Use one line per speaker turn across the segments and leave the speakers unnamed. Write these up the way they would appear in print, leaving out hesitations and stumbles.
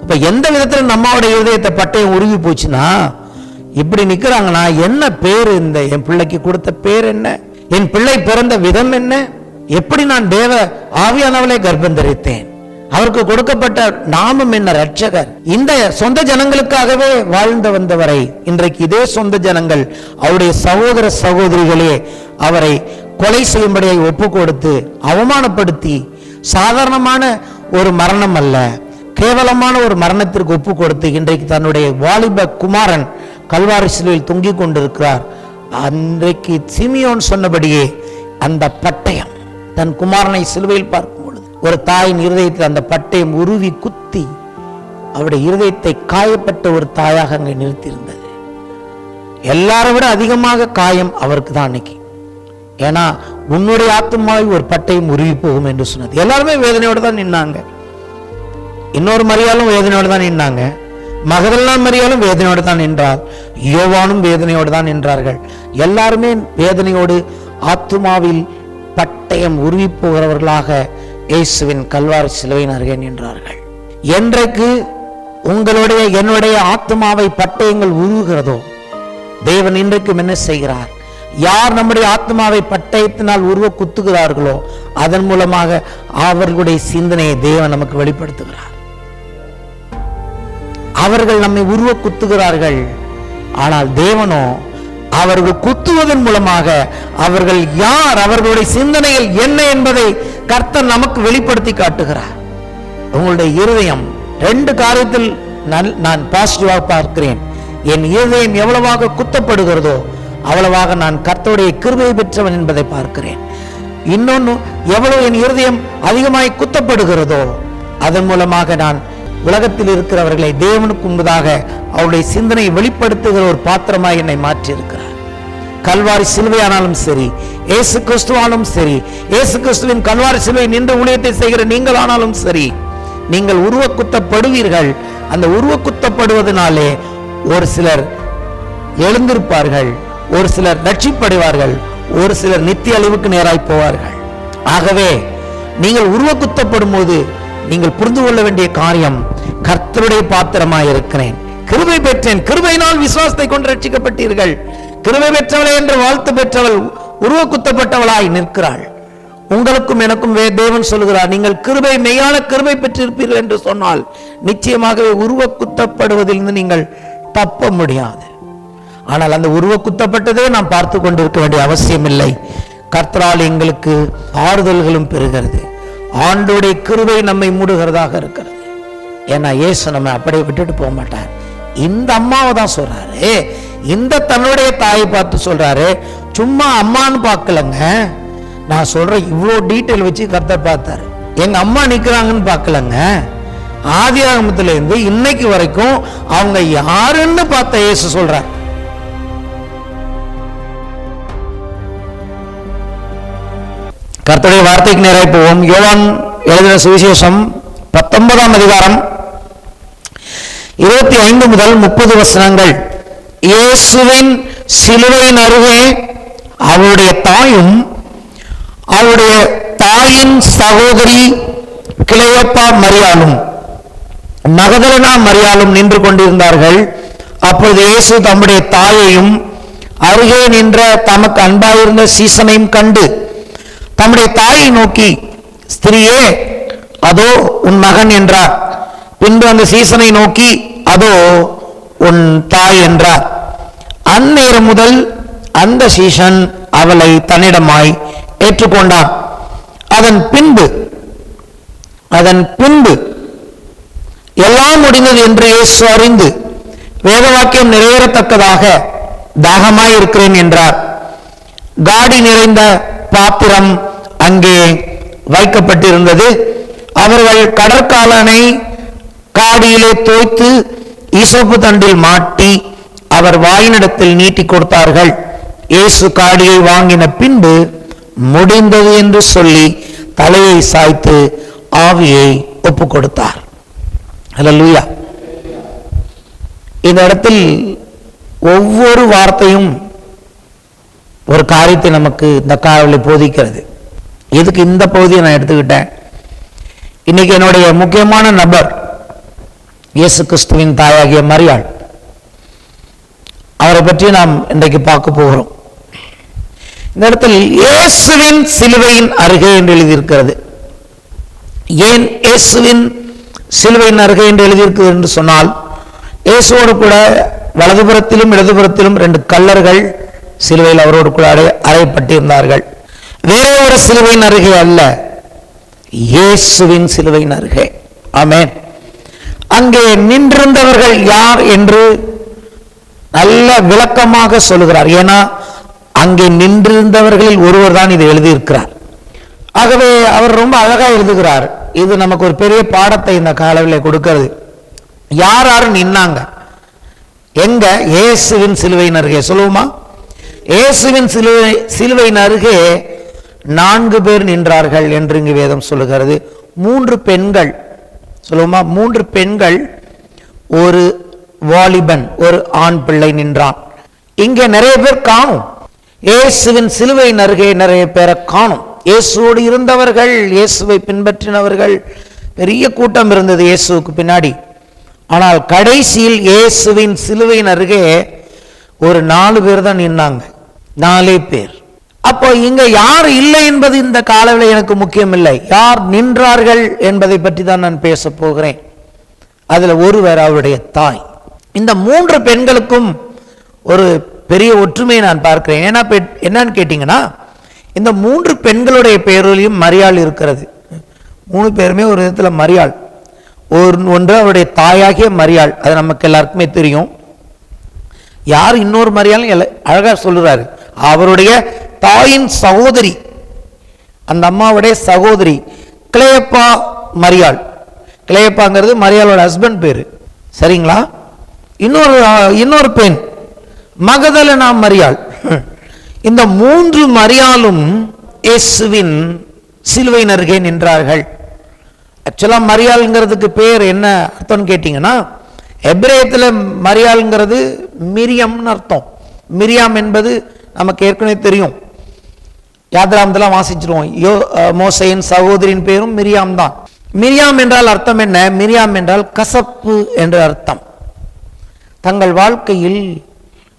இப்ப எந்த விதத்துல நம்மளுடைய இருதயத்தை பட்டயம் உருவி போச்சுன்னா, இப்படி நிக்கிறாங்கன்னா, என்ன பேர், இந்த என் பிள்ளைக்கு கொடுத்த பேர் என்ன, என் பிள்ளை பிறந்த விதம் என்ன, எப்படி நான் தேவ ஆவியானவளை கர்ப்பம் தரித்தேன், அவருக்கு கொடுக்கப்பட்ட நாமம் என்ன, ரட்சகர். இந்த சொந்த ஜனங்களுக்காகவே வாழ்ந்து வந்தவரை இன்றைக்கு இதே சொந்த ஜனங்கள் அவருடைய சகோதர சகோதரிகளே அவரை கொலை செய்யும்படியை ஒப்பு கொடுத்து அவமானப்படுத்தி, சாதாரணமான ஒரு மரணம் அல்ல, கேவலமான ஒரு மரணத்திற்கு ஒப்பு கொடுத்து இன்றைக்கு தன்னுடைய வாலிப குமாரன் கல்வாரி சிலுவையில் தொங்கிக் கொண்டிருக்கிறார். அன்றைக்கு சிமியோன் சொன்னபடியே அந்த பட்டயம் தன் குமாரனை சிலுவையில் பார்க்கும் பொழுது ஒரு தாயின் இருதயத்தில் அந்த பட்டயம் உருவி குத்தி அவருடைய இருதயத்தை காயப்பட்ட ஒரு தாயாக அங்கே நிறுத்தியிருந்தது. எல்லாரை விட அதிகமாக காயம் அவருக்கு தான் அன்னைக்கு. ஏன்னா உன்னுடைய ஆத்துமாவை ஒரு பட்டயம் உருவி போகும் என்று சொன்னது. எல்லாருமே வேதனையோடு தான் நின்னாங்க. இன்னொரு மரியாளும் வேதனையோடு தான் நின்னாங்க. மகதலேனா மரியாளும் வேதனையோடு தான் நின்றார். யோவானும் வேதனையோடு தான் நின்றார்கள். எல்லாருமே வேதனையோடு ஆத்துமாவில் பட்டயம் உருவி போகிறவர்களாக இயேசுவின் கல்வாரி சிலுவையின் அருகே நின்றார்கள். என்றைக்கு உங்களுடைய என்னுடைய ஆத்துமாவை பட்டயங்கள் உருவுகிறதோ, தேவன் இன்றைக்கும் என்ன செய்கிறார்? யார் நம்முடைய ஆத்மாவை பட்டயத்தினால் உருவ குத்துகிறார்களோ அதன் மூலமாக அவர்களுடைய சிந்தனையை தேவன் நமக்கு வெளிப்படுத்துகிறார். அவர்கள் நம்மை உருவ குத்துகிறார்கள், ஆனால் தேவனோ அவர்கள் குத்துவதன் மூலமாக அவர்கள் யார், அவர்களுடைய சிந்தனைகள் என்ன என்பதை கர்த்தர் நமக்கு வெளிப்படுத்தி காட்டுகிறார். உங்களுடைய இருதயம் ரெண்டு காரியத்தில் நான் பாசிட்டிவாக பார்க்கிறேன். என் இருதயம் எவ்வளவாக குத்தப்படுகிறதோ அவ்வளவாக நான் கர்த்தருடைய கிருபையை பெற்றவன் என்பதை பார்க்கிறேன். இன்னொன்னு, எவ்வளவு என் இருதயம் அதிகமாய் குத்தப்படுகிறதோ அதன் மூலமாக நான் உலகத்தில் இருக்கிறவர்களை தேவனுக்கு முன்பதாக அவருடைய சிந்தனையை வெளிப்படுத்துகிற ஒரு பாத்திரமாய் என்னை மாற்றி இருக்கிறார். கல்வாரி சிலுவையானாலும் சரி, இயேசு கிறிஸ்துவானாலும் சரி, இயேசு கிறிஸ்துவின் கல்வாரி சிலுவை நின்று ஊழியத்தை செய்கிற நீங்கள் ஆனாலும் சரி, நீங்கள் உருவ குத்தப்படுவீர்கள். அந்த உருவ குத்தப்படுவதனாலே ஒரு சிலர் எழுந்திருப்பார்கள், ஒரு சிலர் ரட்சிப்படைவார்கள், ஒரு சிலர் நித்திய அழிவுக்கு நேராய் போவார்கள். ஆகவே நீங்கள் உருவ குத்தப்படும் போது நீங்கள் புரிந்து கொள்ள வேண்டிய காரியம், கர்த்தருடைய பாத்திரமாய் இருக்கிறேன், கிருபை பெற்றேன், கிருபையினால் விசுவாசத்தை கொண்டு ரட்சிக்கப்பட்டீர்கள், கிருபை பெற்றவளை என்று வாழ்த்து பெற்றவள் உருவ குத்தப்பட்டவளாய் நிற்கிறாள். உங்களுக்கும் எனக்கும் தேவன் சொல்கிறார், நீங்கள் கிருபை, மெய்யான கிருபை பெற்றிருப்பீர்கள் என்று சொன்னால் நிச்சயமாகவே உருவ குத்தப்படுவதிலிருந்து நீங்கள் தப்ப முடியாது. ஆனால் அந்த உருவ குத்தப்பட்டதே நாம் பார்த்து கொண்டிருக்க வேண்டிய அவசியம் இல்லை. கர்த்தரால் எங்களுக்கு ஆறுதல்களும் பெறுகிறது. ஆண்டோடைய கிருபை நம்மை மூடுகிறதாக இருக்கிறது. ஏன்னா இயேசு நம்ம அப்படியே விட்டுட்டு போக மாட்டார். இந்த அம்மாவை தான் சொல்றாரு, இந்த தன்னுடைய தாயை பார்த்து சொல்றாரு. சும்மா அம்மான்னு பார்க்கலங்க, நான் சொல்றேன் இவ்வளோ டீட்டெயில் வச்சு கர்த்தர் பார்த்தாரு. எங்க அம்மா நிக்கிறாங்கன்னு பார்க்கலங்க, ஆதியாகமத்துல இருந்து இன்னைக்கு வரைக்கும் அவங்க யாருன்னு பார்த்த இயேசு சொல்றார். கர்த்தருடைய வார்த்தைக்கு நேராக போவோம். யோவான் எழுதின சுவிசேஷம் 19ஆம் அதிகாரம் 25 முதல் 30 வசனங்கள். இயேசுவின் சிலுவையின் அருகே அவருடைய தாயும் அவருடைய தாயின் சகோதரி கிளையோப்பா மரியாளும் மகதலேனா மரியாளும் நின்று கொண்டிருந்தார்கள். அப்பொழுது இயேசு தம்முடைய தாயையும் அருகே நின்ற தமக்கு அன்பாயிருந்த சீசனையும் கண்டு தம்முடைய தாயை நோக்கி, ஸ்திரியே, அதோ உன் மகன் என்றார். பின்பு அந்த சீசனை நோக்கி, அதோ உன் தாய் என்றார். அந்நேரம் முதல் அந்த சீசன் அவளை தன்னிடமாய் ஏற்றுக்கொண்டான். அதன் பின்பு எல்லாம் முடிந்தது என்று இயேசு அறிந்து வேத வாக்கியம் நிறைவேறத்தக்கதாக தாகமாய் இருக்கிறேன் என்றார். காடி நிறைந்த பாத்திரம் அங்கே வைக்கப்பட்டிருந்தது. அவர்கள் கடற்காலனை காடியிலே தோய்த்து ஈசோப்பு தண்டில் மாட்டி அவர் வாயினிடத்தில் நீட்டி கொடுத்தார்கள். இயேசு காடியை வாங்கின பின்பு முடிந்தது என்று சொல்லி தலையை சாய்த்து ஆவியை ஒப்பு கொடுத்தார். ஹல்லேலூயா. இந்த இடத்தில் ஒவ்வொரு வார்த்தையும் ஒரு காரியத்தை நமக்கு இந்த காலையில் போதிக்கிறது. எதுக்கு இந்த பகுதியை நான் எடுத்துக்கிட்டேன்? இன்னைக்கு என்னுடைய முக்கியமான நபர் இயேசு கிறிஸ்துவின் தாயாகிய மரியாள், அவரை பற்றி நாம் இன்றைக்கு பார்க்க போகிறோம். இந்த இடத்தில் இயேசுவின் சிலுவையின் அருகே என்று எழுதியிருக்கிறது. ஏன் இயேசுவின் சிலுவையின் அருகே என்று எழுதியிருக்கிறது என்று சொன்னால், இயேசுவோடு கூட வலதுபுறத்திலும் இடதுபுறத்திலும் 2 கள்ளர்கள் சிலுவையில் அவரோடு கூட அறையப்பட்டிருந்தார்கள். வேற ஒரு சிலுவையின் அருகே அல்ல, இயேசுவின் சிலுவையின் அருகே. ஆமென். அங்கே நின்றிருந்தவர்கள் யார் என்று நல்ல விளக்கமாக சொல்லுகிறார். ஏன்னா அங்கே நின்றிருந்தவர்களில் ஒருவர் தான் இதை எழுதியிருக்கிறார். ஆகவே அவர் ரொம்ப அழகா எழுதுகிறார். இது நமக்கு ஒரு பெரிய பாடத்தை இந்த காலவில் கொடுக்கிறது. யார் யார் நின்னாங்க எங்க? இயேசுவின் சிலுவையின் அருகே. சொல்லுவோமா? இயேசுவின் சிலுவையின் அருகே 4 பேர் நின்றார்கள் என்று இங்கு வேதம் சொல்லுகிறது. 3 பெண்கள். சொல்லுவோமா? 3 பெண்கள், ஒரு வாலிபன், ஒரு ஆண் பிள்ளை நின்றான். இங்கே நிறைய பேர் காணும். இயேசுவின் சிலுவையின் அருகே நிறைய பேரை காணும். இயேசுவோடு இருந்தவர்கள், இயேசுவை பின்பற்றினவர்கள், பெரிய கூட்டம் இருந்தது இயேசுவுக்கு பின்னாடி. ஆனால் கடைசியில் இயேசுவின் சிலுவையின் அருகே ஒரு 4 பேர் தான் நின்னாங்க. 4 பேர். அப்போ இங்க யார் இல்லை என்பது இந்த காலவில் எனக்கு முக்கியம் இல்லை. யார் நின்றார்கள் என்பதை பற்றி தான் நான் பேச போகிறேன். அதுல ஒருவர் அவருடைய தாய். இந்த 3 பெண்களுக்கும் ஒரு பெரிய ஒற்றுமையை நான் பார்க்கிறேன். ஏன்னா என்னன்னு கேட்டீங்கன்னா, இந்த 3 பெண்களுடைய பெயரிலும் மரியாள் இருக்கிறது. 3 பேருமே ஒரு விதத்துல மரியாள். ஒன்று அவருடைய தாயாகிய மரியாள், அது நமக்கு எல்லாருக்குமே தெரியும். யார் இன்னொரு மரியாள் அழகா சொல்லுறாரு, அவருடைய தாயின் சகோதரி, அந்த அம்மாவுடைய சகோதரி கிளேப்பா மரியாள். கிளேப்பாங்கிறது மரியாளோட ஹஸ்பண்ட் பேரு. சரிங்களா? இன்னொரு பெண் மகதலேனா மரியாள். இந்த 3 மரியாளும் இயேசுவின் சிலுவையின் அருகே நின்றார்கள். ஆக்சுவலா மரியாள்ங்கிறதுக்கு பேர் என்ன அர்த்தம் கேட்டீங்கன்னா, எபிரேயத்தில் மரியாள்ங்கிறது மிரியம்னு அர்த்தம். மிரியாம் என்பது நமக்கு ஏற்கனவே தெரியும், யாத்ராமத்தில் வாசிச்சிருவோம். மோசையின் சகோதரின் பேரும் மிரியாம் தான். மிரியாம் என்றால் அர்த்தம் என்ன? மிரியாம் என்றால் கசப்பு என்று அர்த்தம். தங்கள் வாழ்க்கையில்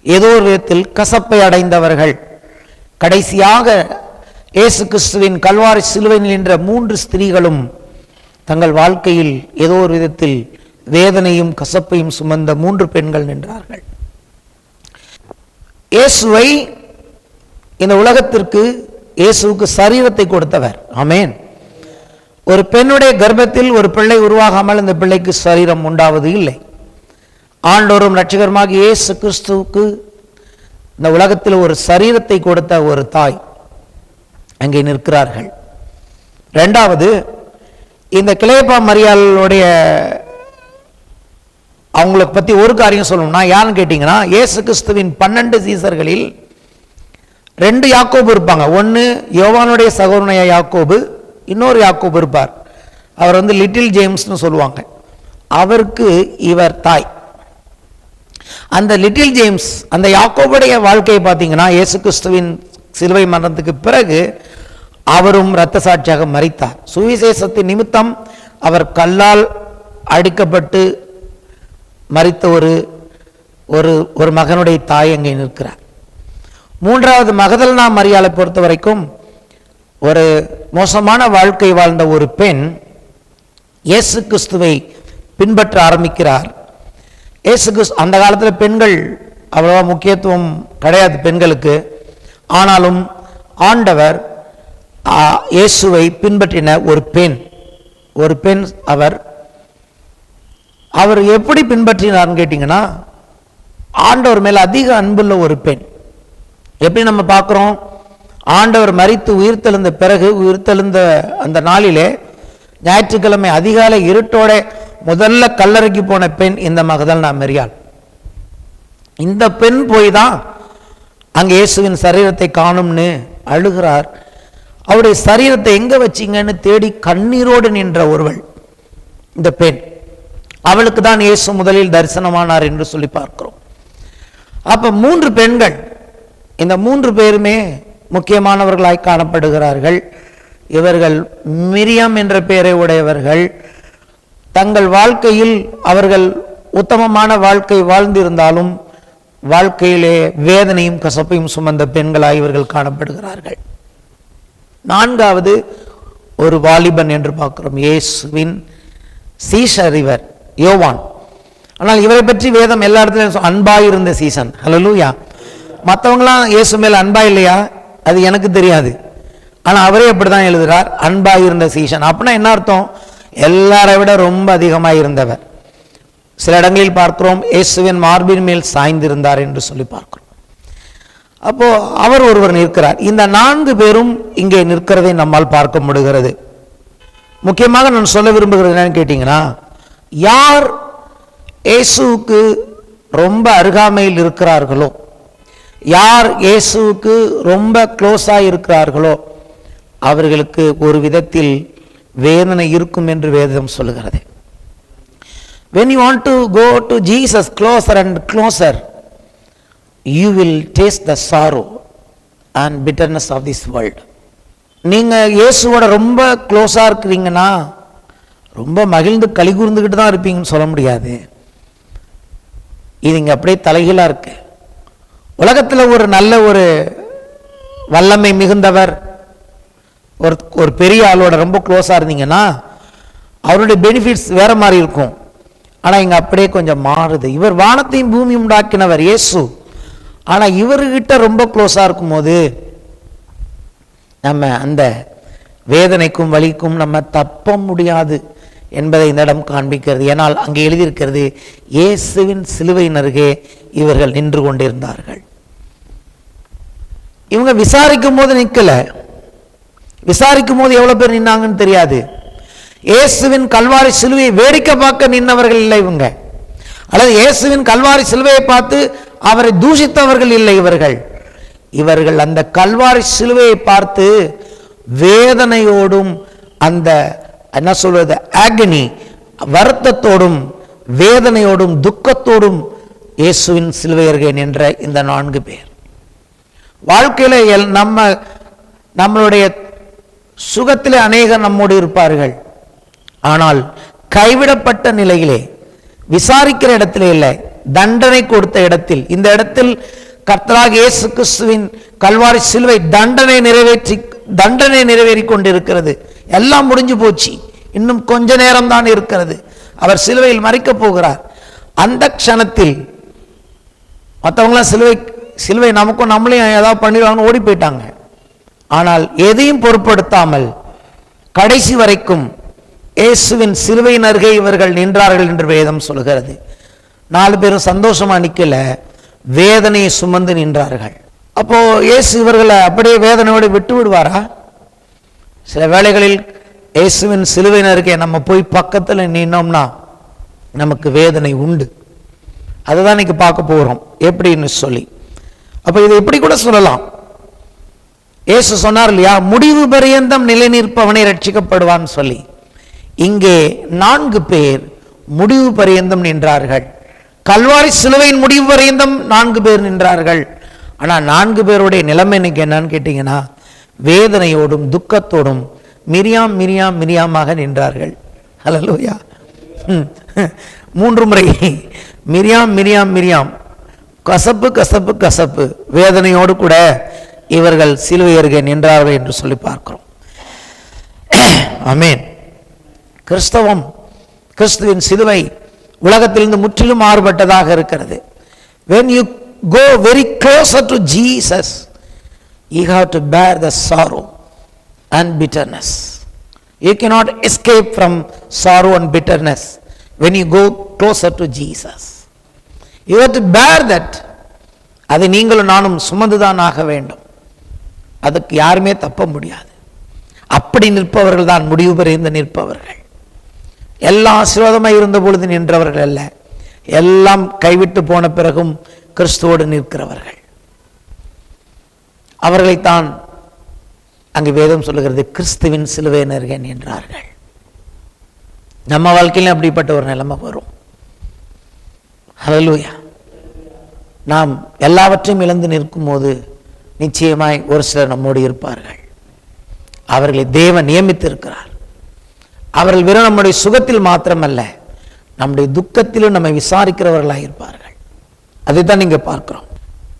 ஏதோ ஒரு விதத்தில் கசப்பை அடைந்தவர்கள். கடைசியாக இயேசு கிறிஸ்துவின் கல்வாரி சிலுவையில் நின்ற 3 ஸ்திரீகளும் தங்கள் வாழ்க்கையில் ஏதோ ஒரு விதத்தில் வேதனையும் கசப்பையும் சுமந்த 3 பெண்கள் நின்றார்கள். இயேசுவை இந்த உலகத்திற்கு, இயேசுவுக்கு சரீரத்தை கொடுத்தவர். ஆமென். ஒரு பெண்ணுடைய கர்ப்பத்தில் ஒரு பிள்ளை உருவாகாமல் இந்த பிள்ளைக்கு சரீரம் உண்டாவது இல்லை. ஆண்டவரும் இரட்சகருமாக இயேசு கிறிஸ்துவுக்கு இந்த உலகத்தில் ஒரு சரீரத்தை கொடுத்த ஒரு தாய் அங்கே நிற்கிறார்கள். 2வது, இந்த கிளேப்பா மரியாளுடைய அவங்களை பத்தி ஒரு காரியம் சொல்லணும்னா, யாருன்னு கேட்டீங்கன்னா, இயேசு கிறிஸ்துவின் 12 சீசர்களில் 2 யாக்கோபு இருப்பாங்க. ஒன்று யோவானுடைய சகோதரனாய யாக்கோபு, இன்னொரு யாக்கோபு இருப்பார். அவர் லிட்டில் ஜேம்ஸ்னு சொல்லுவாங்க. அவருக்கு இவர் தாய். அந்த லிட்டில் ஜேம்ஸ், அந்த யாக்கோபுடைய வாழ்க்கையை பார்த்தீங்கன்னா, இயேசு கிறிஸ்துவின் சிலுவை மரணத்துக்கு பிறகு அவரும் இரத்த சாட்சியாக மரித்தார். சுவிசேஷத்தின் நிமித்தம் அவர் கல்லால் அடிக்கப்பட்டு மரித்த ஒரு மகனுடைய தாய் அங்கே நிற்கிறார். 3வது மகதலேனா மரியாளை பொறுத்த வரைக்கும் ஒரு மோசமான வாழ்க்கை வாழ்ந்த ஒரு பெண் இயேசு கிறிஸ்துவை பின்பற்ற ஆரம்பிக்கிறார். இயேசு கிறிஸ்து, அந்த காலத்தில் பெண்கள் அவ்வளவா முக்கியத்துவம் கிடையாது பெண்களுக்கு. ஆனாலும் ஆண்டவர் இயேசுவை பின்பற்றின ஒரு பெண் அவர் எப்படி பின்பற்றினார்னு கேட்டீங்கன்னா, ஆண்டவர் மேல அதிக அன்புள்ள ஒரு பெண். எப்படி நம்ம பார்க்கிறோம்? ஆண்டவர் மரித்து உயிர்த்தெழுந்த பிறகு, உயிர்த்தெழுந்த அந்த நாளிலே ஞாயிற்றுக்கிழமை அதிகாலை இருட்டோட முதல்ல கல்லறைக்கு போன பெண் இந்த மகதலேனா மரியாள். இந்த பெண் போய் தான் அங்கே இயேசுவின் சரீரத்தை காணும்னு அழுகிறார். அவருடைய சரீரத்தை எங்க வச்சிங்கன்னு தேடி கண்ணீரோடு நின்ற ஒருவள் இந்த பெண். அவளுக்கு தான் இயேசு முதலில் தரிசனமானார் என்று சொல்லி பார்க்கிறோம். அப்ப 3 பெண்கள், இந்த 3 பேருமே முக்கியமானவர்களாய் காணப்படுகிறார்கள். இவர்கள் மிரியாம் என்ற பெயரை உடையவர்கள். தங்கள் வாழ்க்கையில் அவர்கள் உத்தமமான வாழ்க்கை வாழ்ந்திருந்தாலும் வாழ்க்கையிலே வேதனையும் கசப்பையும் சுமந்த பெண்களாய் இவர்கள் காணப்படுகிறார்கள். நான்காவது ஒரு வாலிபன் என்று பார்க்கிறோம், இயேசுவின் சீஷர் இவர் யோவான். ஆனால் இவரை பற்றி வேதம் எல்லா இடத்துலையும் அன்பாயிருந்த சீசன். ஹல்லேலூயா. மற்றவங்களாம் இயேசு மேல் அன்பா இல்லையா அது எனக்கு தெரியாது, ஆனால் அவரே அப்படிதான் எழுதுகிறார், அன்பாயிருந்த சீசன். அப்படின்னா என்ன அர்த்தம்? எல்லாரை விட ரொம்ப அதிகமாக இருந்தவர். சில இடங்களில் பார்க்கிறோம் இயேசுவின் மார்பின் மேல் சாய்ந்திருந்தார் என்று சொல்லி பார்க்கிறோம். அப்போ அவர் ஒருவர் நிற்கிறார். இந்த 4 பேரும் இங்கே நிற்கிறதை நம்மால் பார்க்க முடிகிறது. முக்கியமாக நான் சொல்ல விரும்புகிறது என்னன்னு கேட்டீங்கன்னா, யார் இயேசுவுக்கு ரொம்ப அருகாமையில் இருக்கிறார்களோ, யார் இயேசுவுக்கு ரொம்ப க்ளோஸா இருக்கிறார்களோ அவர்களுக்கு ஒரு விதத்தில் வேதனை இருக்கும் என்று வேதம் சொல்லுகிறது. When you want to go to Jesus closer and closer, you will taste the sorrow and bitterness of this world. நீங்க இயேசுவோட ரொம்ப க்ளோஸா இருக்கிறீங்கன்னா ரொம்ப மகிழ்ந்து களி கூர்ந்துக்கிட்டு தான் இருப்பீங்கன்னு சொல்ல முடியாது. இது இங்க அப்படியே தலைகீழா இருக்கு. உலகத்தில் ஒரு நல்ல ஒரு வல்லமை மிகுந்தவர், ஒரு பெரிய ஆளோட ரொம்ப க்ளோஸா இருந்தீங்கன்னா அவருடைய பெனிஃபிட்ஸ் வேற மாதிரி இருக்கும். ஆனால் இங்கே அப்படியே கொஞ்சம் மாறுது. இவர் வானத்தையும் பூமியும் உண்டாக்கினவர் இயேசு, ஆனால் இவர்கிட்ட ரொம்ப க்ளோஸாக இருக்கும்போது நம்ம அந்த வேதனைக்கும் வலிக்கும் நம்ம தப்ப முடியாது என்பதை இந்த இடம் காண்பிக்கிறது. ஏனால் அங்கே எழுதியிருக்கிறது, இயேசுவின் சிலுவையின் அருகே இவர்கள் நின்று கொண்டிருந்தார்கள். இவங்க விசாரிக்கும் போது நிற்கல, விசாரிக்கும் போது எவ்வளவு பேர் நின்னாங்கன்னு தெரியாது. இயேசுவின் கல்வாரி சிலுவையை வேடிக்கை பார்க்க நின்றவர்கள் இல்லை இவங்க, அல்லது இயேசுவின் கல்வாரி சிலுவையை பார்த்து அவரை தூஷித்தவர்கள் இல்லை இவர்கள் அந்த கல்வாரி சிலுவையை பார்த்து வேதனையோடும் அந்த என்ன சொல்வது ஆகனி வருத்தத்தோடும் வேதனையோடும் துக்கத்தோடும் இயேசுவின் சிலுவை அருகே நின்ற இந்த 4 பேர் வாழ்க்கையில நம்மளுடைய சுகத்திலே அநேகர் நம்மோடு இருப்பார்கள். ஆனால் கைவிடப்பட்ட நிலையிலே விசாரிக்கிற இடத்திலே இல்லை, தண்டனை கொடுத்த இடத்தில், இந்த இடத்தில் கர்த்தராகிய இயேசு கிறிஸ்துவின் கல்வாரி சிலுவை தண்டனை நிறைவேறி கொண்டிருக்கிறது. எல்லாம் முடிஞ்சு போச்சு, இன்னும் கொஞ்ச நேரம் தான் இருக்கிறது, அவர் சிலுவையில் மரிக்கப் போகிறார். அந்த க்ஷணத்தில் மற்றவங்களாம் சிலுவை நமக்கும் நம்மளையும் ஏதாவது பண்ணிடுவாங்கன்னு ஓடி போயிட்டாங்க. ஆனால் எதையும் பொருட்படுத்தாமல் கடைசி வரைக்கும் இயேசுவின் சிலுவையின் அருகே இவர்கள் நின்றார்கள் என்று வேதம் சொல்கிறது. 4 பேரும் சந்தோஷமா நிக்கல, வேதனையை சுமந்து நின்றார்கள். அப்போ இயேசு இவர்களை அப்படியே வேதனையோடு விட்டு விடுவாரா? சில வேளைகளில் இயேசுவின் சிலுவையின் அருகே நம்ம போய் பக்கத்தில் நின்னோம்னா நமக்கு வேதனை உண்டு. அதுதான் இன்னைக்கு பார்க்க போகிறோம் எப்படின்னு சொல்லி. அப்போ இதை எப்படி கூட சொல்லலாம், இயேசு சொன்னார் இல்லையா, முடிவு பரியந்தம் நிலை நிற்பவனை ரட்சிக்கப்படுவான்னு சொல்லி. இங்கே 4 பேர் முடிவு பரியந்தம் நின்றார்கள். கல்வாரி சிலுவையின் முடிவு பரியந்தம் 4 பேர் நின்றார்கள். ஆனால் 4 பேருடைய நிலைமை இன்னைக்கு என்னன்னு கேட்டீங்கன்னா, வேதனையோடும் துக்கத்தோடும் மிரியாமாக நின்றார்கள். ஹல்லேலூயா. 3 முறை மிரியாம் கசப்பு வேதனையோடு கூட இவர்கள் சிலுவை அருகே நின்றார்கள் என்று சொல்லி பார்க்கிறோம். ஆமென். கிறிஸ்துவின் சிலுவை உலகத்திலிருந்து முற்றிலும் மாறுபட்டதாக இருக்கிறது. when you go very closer to Jesus, you have to bear the sorrow and bitterness. You cannot escape from sorrow and bitterness when you go closer to Jesus. You have to bear that. அதை நீங்களும் நானும் சுமந்துதான் ஆக வேண்டும். அதுக்கு யாருமே தப்ப முடியாது. அப்படி நிற்பவர்கள் தான் முடிவு பெறுகின்ற நிற்பவர்கள். எல்லாம் ஆசீர்வாதமாக இருந்த பொழுது நின்றவர்கள் அல்ல, எல்லாம் கைவிட்டு போன பிறகும் கிறிஸ்துவோடு நிற்கிறவர்கள். அவர்களைத்தான் அங்கு வேதம் சொல்லுகிறது, கிறிஸ்துவின் சிலுவையின் அருகே நின்றார்கள். நம்ம வாழ்க்கையிலும் அப்படிப்பட்ட ஒரு நிலைமை வரும். ஹல்லேலூயா. நாம் எல்லாவற்றையும் இழந்து நிற்கும் போது நிச்சயமாய் ஒரு சிலர் நம்மோடு இருப்பார்கள். அவர்களை தேவன் நியமித்திருக்கிறார். அவர்கள் வெறும் நம்முடைய சுகத்தில் மாத்திரமல்ல, நம்முடைய துக்கத்திலும் நம்மை விசாரிக்கிறவர்களாக இருப்பார்கள். அதைத்தான் நீங்க பார்க்கிறோம்.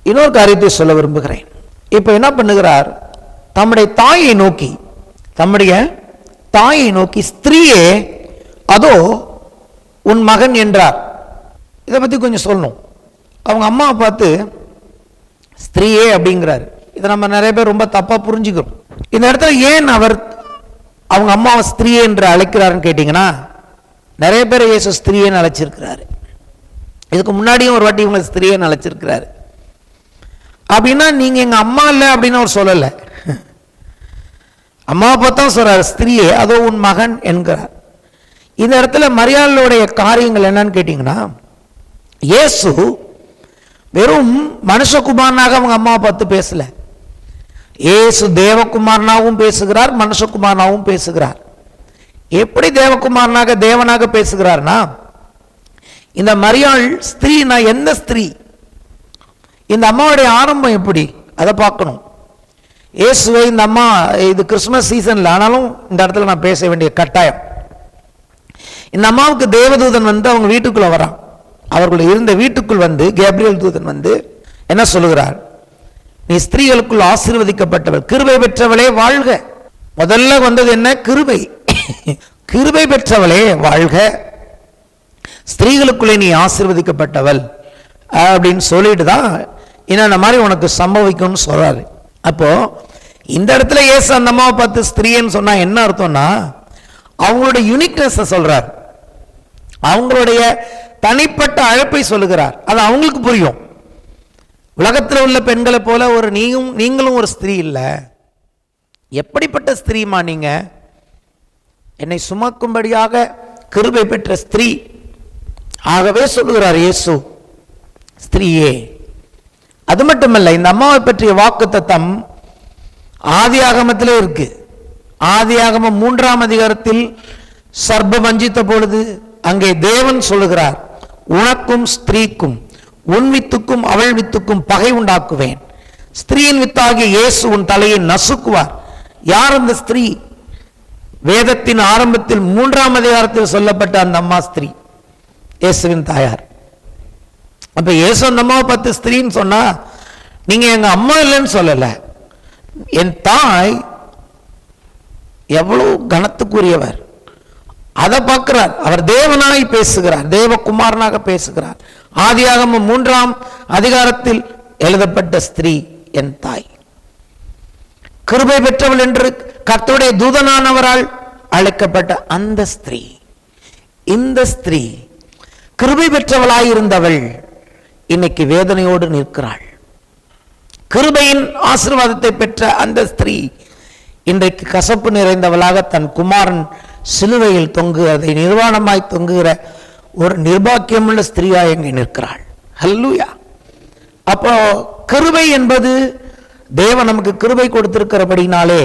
இன்னொரு காரியத்தை சொல்ல விரும்புகிறேன். இப்ப என்ன பண்ணுகிறார்? தம்முடைய தாயை நோக்கி ஸ்திரீயே அதோ உன் மகன் என்றார். இதை பத்தி கொஞ்சம் சொல்லணும். அவங்க அம்மாவை பார்த்து ஸ்திரீயே அப்படிங்கிறார். இதை நம்ம நிறைய பேர் ரொம்ப தப்பா புரிஞ்சுக்கிறோம். இந்த இடத்துல ஏன் அவர் அவங்க அம்மாவை ஸ்திரீயே என்று அழைக்கிறாருன்னு கேட்டீங்கன்னா, நிறைய பேர் இயேசு ஸ்திரீன்னு அழைச்சிருக்கிறாரு. இதுக்கு முன்னாடியும் ஒரு வாட்டி இவங்க ஸ்திரீன்னு அழைச்சிருக்கிறாரு. அப்படின்னா நீங்க எங்க அம்மா இல்லை அப்படின்னு அவர் சொல்லலை. அம்மாவை பார்த்தா சொல்றாரு ஸ்திரீயே அதோ உன் மகன் என்கிறார். இந்த இடத்துல மரியாளுடைய காரியங்கள் என்னன்னு கேட்டீங்கன்னா, இயேசு வெறும் மனுஷகுமாரனாக அவங்க அம்மாவை பார்த்து பேசல. இயேசு தேவகுமாரனாகவும் பேசுகிறார், மனுஷகுமாரனாகவும் பேசுகிறார். எப்படி தேவகுமாரனாக தேவனாக பேசுகிறார்னா, இந்த மரியாள் ஸ்திரீனா எந்த ஸ்திரீ, இந்த அம்மாவுடைய ஆரம்பம் எப்படி அதை பார்க்கணும். இயேசுவை இந்த அம்மா, இது கிறிஸ்துமஸ் சீசன்ல ஆனாலும் இந்த இடத்துல நான் பேச வேண்டிய கட்டாயம். இந்த அம்மாவுக்கு தேவதூதன் வந்து அவங்க வீட்டுக்குள்ள வரான். அவர்கள் இருந்த வீட்டுக்குள் வந்து கேப்ரியல் தூதன் வந்து என்ன சொல்லுகிறார்? நீ ஸ்திரீகளுக்குள் ஆசீர்வதிக்கப்பட்டவள், கிருபை பெற்றவளே வாழ்க. முதல்ல வந்தது என்ன? கிருபை. கிருபை பெற்றவளே வாழ்க, ஸ்திரீகளுக்குள்ளே நீ ஆசீர்வதிக்கப்பட்டவள் அப்படின்னு சொல்லிட்டு தான் என்னென்ன மாதிரி உனக்கு சம்பவிக்கும்னு சொல்றாரு. அப்போ இந்த இடத்துல இயேசு அந்த அம்மாவை பார்த்து ஸ்திரீன்னு சொன்னா என்ன அர்த்தம்னா, அவங்களுடைய யூனிக்னஸ் சொல்றார், அவங்களுடைய தனிப்பட்ட அழைப்பை சொல்லுகிறார். அது அவங்களுக்கு புரியும். உலகத்தில் உள்ள பெண்களை போல ஒரு நீங்களும் ஒரு ஸ்திரீ இல்லை. எப்படிப்பட்ட ஸ்திரீமா நீங்க? என்னை சுமக்கும்படியாக கிருபை பெற்ற ஸ்திரீ. ஆகவே சொல்லுகிறார் இயேசு ஸ்திரீயே. அது மட்டுமல்ல, இந்த அம்மாவை பற்றிய வாக்குத்தத்தம் ஆதியாகமத்திலே இருக்கு. ஆதியாகமம் 3ஆம் அதிகாரத்தில் சர்ப்பம் வஞ்சித்த பொழுது அங்கே தேவன் சொல்லுகிறார், உனக்கும் ஸ்திரீக்கும் உன் வித்துக்கும் அவள் வித்துக்கும் பகை உண்டாக்குவேன், ஸ்திரீயின் வித்தாகிய இயேசு உன் தலையை நசுக்குவார். யார் அந்த ஸ்திரீ? வேதத்தின் ஆரம்பத்தில் 3ஆம் அதிகாரத்தில் சொல்லப்பட்ட அந்த அம்மா ஸ்திரீ, இயேசுவின் தாயார். அப்ப இயேசு அந்த அம்மாவை பார்த்து ஸ்திரீன்னு சொன்னா, நீங்க எங்க அம்மா இல்லைன்னு சொல்லல, என் தாய் எவ்வளவு கனத்துக்குரியவர் அதை பார்க்கிறார். அவர் தேவனாய் பேசுகிறார், தேவகுமாரனாக பேசுகிறார். ஆதியாகமம் 3ஆம் அதிகாரத்தில் எழுதப்பட்ட ஸ்திரீ என் தாய், கிருபை பெற்றவள் என்று கர்த்தருடைய தூதனானவரால் அழைக்கப்பட்ட அந்த ஸ்திரீ, இந்த ஸ்திரீ கிருபை பெற்றவளாயிருந்தவள் இன்னைக்கு வேதனையோடு நிற்கிறாள். கிருபையின் ஆசீர்வாதத்தை பெற்ற அந்த ஸ்திரீ இன்றைக்கு கசப்பு நிறைந்தவளாக தன் குமாரன் சிலுவையில் தொங்குகிறதை நிர்வாணமாய் தொங்குகிற ஒரு நிர்பாக்கியமுள்ள ஸ்திரீயாய் எங்கே நிற்கிறாள். ஹல்லேலூயா. அப்போ கிருபை என்பது தேவன் நமக்கு கிருபை கொடுத்திருக்கிறபடினாலே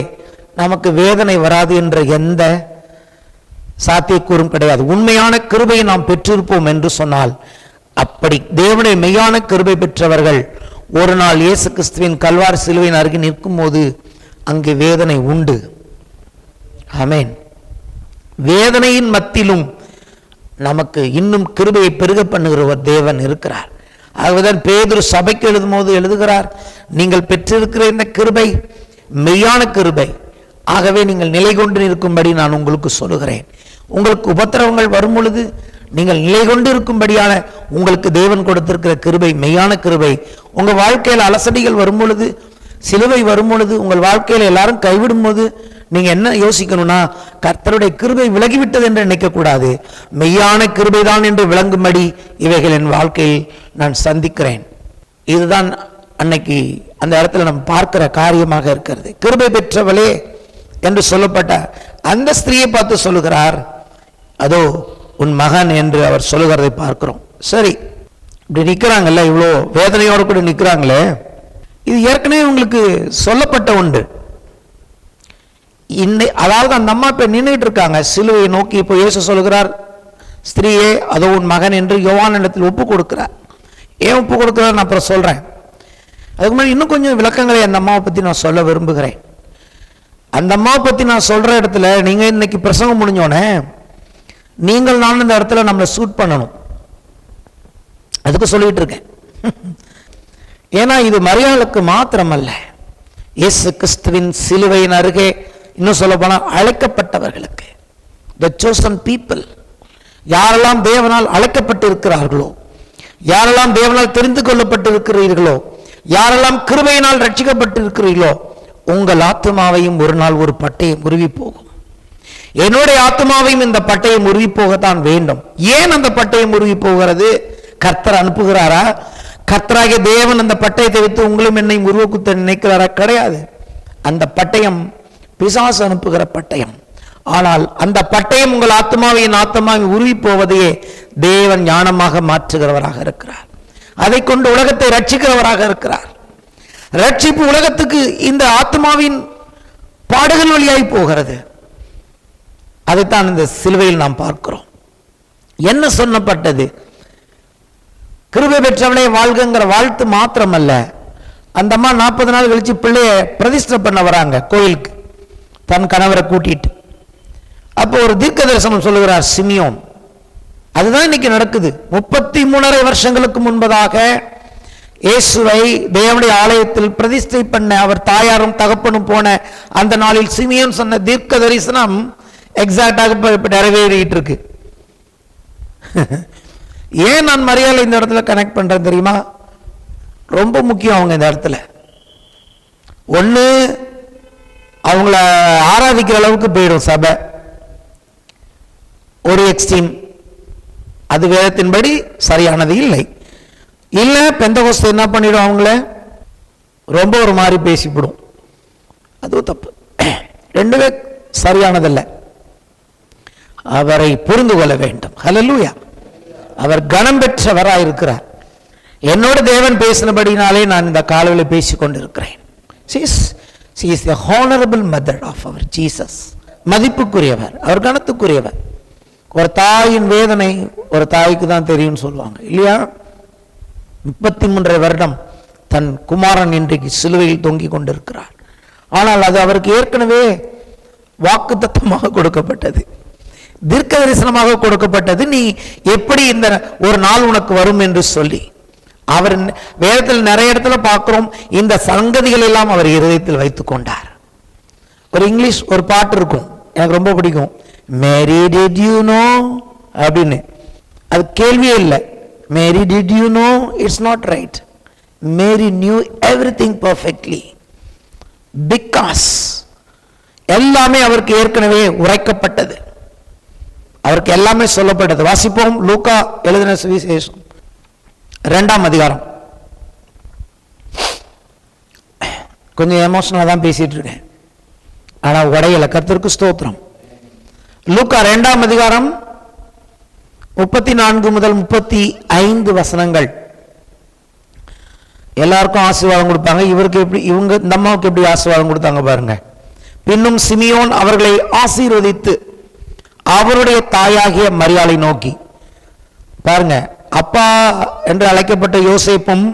நமக்கு வேதனை வராது என்ற எந்த சாத்தியக்கூறும் கிடையாது. உண்மையான கிருபையை நாம் பெற்றிருப்போம் என்று சொன்னால், அப்படி தேவனுடைய மெய்யான கிருபை பெற்றவர்கள் ஒரு நாள் இயேசு கிறிஸ்துவின் கல்வாரி சிலுவையின் அருகே நிற்கும் போது அங்கே வேதனை உண்டு. ஆமென். வேதனையின் மத்தியிலும் நமக்கு இன்னும் கிருபையை பெருக பண்ணுகிற ஒரு தேவன் இருக்கிறார். ஆகவேதான் பேதுரு சபைக்கு எழுதும் போது எழுதுகிறார், நீங்கள் பெற்றிருக்கிற இந்த கிருபை மெய்யான கிருபை, ஆகவே நீங்கள் நிலை கொண்டு இருக்கும்படி நான் உங்களுக்கு சொல்லுகிறேன். உங்களுக்கு உபத்திரவங்கள் வரும் பொழுது நீங்கள் நிலை கொண்டு இருக்கும்படியான உங்களுக்கு தேவன் கொடுத்திருக்கிற கிருபை மெய்யான கிருபை. உங்க வாழ்க்கையில் அலசடிகள் வரும் பொழுது, சிலுவை வரும் பொழுது, உங்கள் வாழ்க்கையில் எல்லாரும் கைவிடும் போது நீங்க என்ன யோசிக்கணும்னா, கர்த்தருடைய கிருபை விலகிவிட்டது என்று நினைக்க கூடாது. மெய்யான கிருபை தான் என்று விளங்கும்படி இவைகள் என் வாழ்க்கையில் நான் சந்திக்கிறேன். இதுதான் அன்னைக்கு அந்த இடத்துல நம்ம பார்க்கிற காரியமாக இருக்கிறது. கிருபை பெற்றவளே என்று சொல்லப்பட்ட அந்த ஸ்திரீயை பார்த்து சொல்லுகிறார், அதோ உன் மகன் என்று அவர் சொல்லுகிறதை பார்க்கிறோம். சரி, இப்படி நிற்கிறாங்கல்ல, இவ்வளோ வேதனையோடு கூட நிற்கிறாங்களே, இது ஏற்கனவே உங்களுக்கு சொல்லப்பட்ட உண்டு. அதாவது அந்த அம்மா இப்ப நின்றுட்டு இருக்காங்க சிலுவையை நோக்கி. இப்போ இயேசு சொல்லுகிறார், ஸ்திரீயே அதோ உன் மகன் என்று யோவான் இடத்தில் ஒப்பு கொடுக்கிறார். ஏன் ஒப்பு கொடுக்கிறார் நான் அப்புறம் சொல்றேன். அதுக்கு முன்னாடி இன்னும் கொஞ்சம் விளக்கங்களை அந்த அம்மாவை பத்தி நான் சொல்ல விரும்புகிறேன். அந்த அம்மாவை பற்றி நான் சொல்கிற இடத்துல நீங்கள் இன்னைக்கு பிரசங்கம் முடிஞ்சோடனே நீங்கள் நான் இந்த இடத்துல நம்மளை சூட் பண்ணணும், அதுக்கு சொல்லிட்டு இருக்கேன். ஏன்னா இது மரியாளுக்கு மாத்திரமல்ல, இயேசு கிறிஸ்துவின் சிலுவையின் அருகே, இன்னும் சொல்ல போனால் அழைக்கப்பட்டவர்களுக்கு, the chosen people, யாரெல்லாம் தேவனால் அழைக்கப்பட்டு இருக்கிறார்களோ, யாரெல்லாம் தேவனால் தெரிந்து கொள்ளப்பட்டு இருக்கிறீர்களோ, யாரெல்லாம் கிருபையினால் ரட்சிக்கப்பட்டு இருக்கிறீர்களோ, உங்கள் ஆத்மாவையும் ஒரு நாள் ஒரு பட்டயம் உருவி போகும். என்னுடைய ஆத்மாவையும் இந்த பட்டயம் உருவி போகத்தான் வேண்டும். ஏன் அந்த பட்டயம் உருவி போகிறது? கர்த்தர் அனுப்புகிறாரா? கர்த்தராகிய தேவன் அந்த பட்டயத்தை வைத்து உங்களும் என்னையும் உருவக்குத்த நினைக்கிறாரா? கிடையாது. அந்த பட்டயம் பிசாசு அனுப்புகிற பட்டயம். ஆனால் அந்த பட்டயம் உங்கள் ஆத்மாவை என் ஆத்மாவை உருவி போவதையே தேவன் ஞானமாக மாற்றுகிறவராக இருக்கிறார். அதை கொண்டு உலகத்தை ரட்சிக்கிறவராக இருக்கிறார். ரட்சிப்பு உலகத்துக்கு இந்த ஆத்மாவின் பாடுகள் வழியாய் போகிறது. அதைத்தான் இந்த சிலுவையில் நாம் பார்க்கிறோம். என்ன சொல்லப்பட்டது? கிருபை பெற்றவளே வாழ்கிற வாழ்த்து மாத்திரமல்ல, அந்த அம்மா 40 நாள் கழிச்சு பிள்ளைய பிரதிஷ்டை பண்ண வராங்க கோயிலுக்கு, தன் கணவரை கூட்டிட்டு. அப்போ ஒரு தீர்க்க தரிசனம் சொல்லுகிறார் சிமியோன். அதுதான் இன்னைக்கு நடக்குது. 33.5 வருஷங்களுக்கு முன்பதாக இயேசுவை தேவனுடைய ஆலயத்தில் பிரதிஷ்டை பண்ண அவர் தாயாரும் தகப்பனும் போன அந்த நாளில் சிமியோன் சொன்ன தீர்க்க தரிசனம் எக்ஸாக்டாக இப்ப நிறைவேறிட்டு இருக்கு. ஏன் நான் மரியாதை இந்த இடத்துல கனெக்ட் பண்றேன் தெரியுமா? ரொம்ப முக்கியம். அவங்க இந்த இடத்துல ஒண்ணு, அவங்கள ஆராதிக்கிற அளவுக்கு போயிடும் சபை, ஒரு எக்ஸ்ட்ரீம், அது வேதத்தின்படி சரியானது இல்லை. இல்ல பெந்தகோஸ்து என்ன பண்ணிடும், அவங்கள ரொம்ப ஒரு மாதிரி பேசிவிடும், அதுவும் தப்பு. ரெண்டுமே சரியானதல்ல. அவரை புரிந்து கொள்ள வேண்டும். ஹல்லேலூயா. அவர் கனம் பெற்றவராயிருக்கிறார். என்னோட தேவன் பேசினபடினாலே நான் இந்த காலையில் பேசிக் கொண்டிருக்கிறேன். She is the honorable mother of our Jesus. மதிப்புக்குரியவர், அவர் கனத்துக்குரியவர். ஒரு தாயின் வேதனை ஒரு தாய்க்கு தான் தெரியும் சொல்லுவாங்க இல்லையா? 33 வருடம் தன் குமாரன் இன்றைக்கு சிலுவையில் தொங்கிக் கொண்டிருக்கிறார். ஆனால் அது அவருக்கு ஏற்கனவே வாக்குத்தத்தமாக கொடுக்கப்பட்டது, தீர்க்க தரிசனமாக கொடுக்கப்பட்டது. நீ எப்படி இந்த ஒரு நாள் உனக்கு வரும் என்று சொல்லி அவர் வேதத்தில் நிறைய இடத்துல பார்க்கிறோம். இந்த சங்கதிகள் எல்லாம் அவர் இருதயத்தில் வைத்துக் கொண்டார். ஒரு இங்கிலீஷ் ஒரு பாட்டு இருக்கும், எனக்கு ரொம்ப பிடிக்கும், மேரி டிட் யூ நோ அப்படின்னு. அது கேள்வியே இல்லை. Mary did you know, it's not right. Mary knew everything perfectly, because எல்லாமே அவருக்கு ஏற்கனவே உரைக்கப்பட்டது, அவருக்கு எல்லாமே சொல்லப்பட்டது. வாசிப்போம், லூக்கா எழுதின சுவிசேஷம் 2ஆம் அதிகாரம். கொஞ்சம் எமோஷனலா தான் பேசிட்டு இருக்கேன், ஆனா உடையல. கர்த்தருக்கு ஸ்தோத்திரம். லூக்கா 2ஆம் அதிகாரம் 34 முதல் 35 வசனங்கள். எல்லாருக்கும் ஆசீர்வாதம் கொடுப்பாங்க. இவருக்கு எப்படி, இவங்க இந்த அம்மாவுக்கு எப்படி ஆசீர்வாதம் கொடுத்தாங்க பாருங்க. பின்னும் சிமியோன் அவர்களை ஆசீர்வதித்து அவருடைய தாயாகிய மரியாளை நோக்கி, பாருங்க, அப்பா என்று அழைக்கப்பட்ட யோசேப்பும்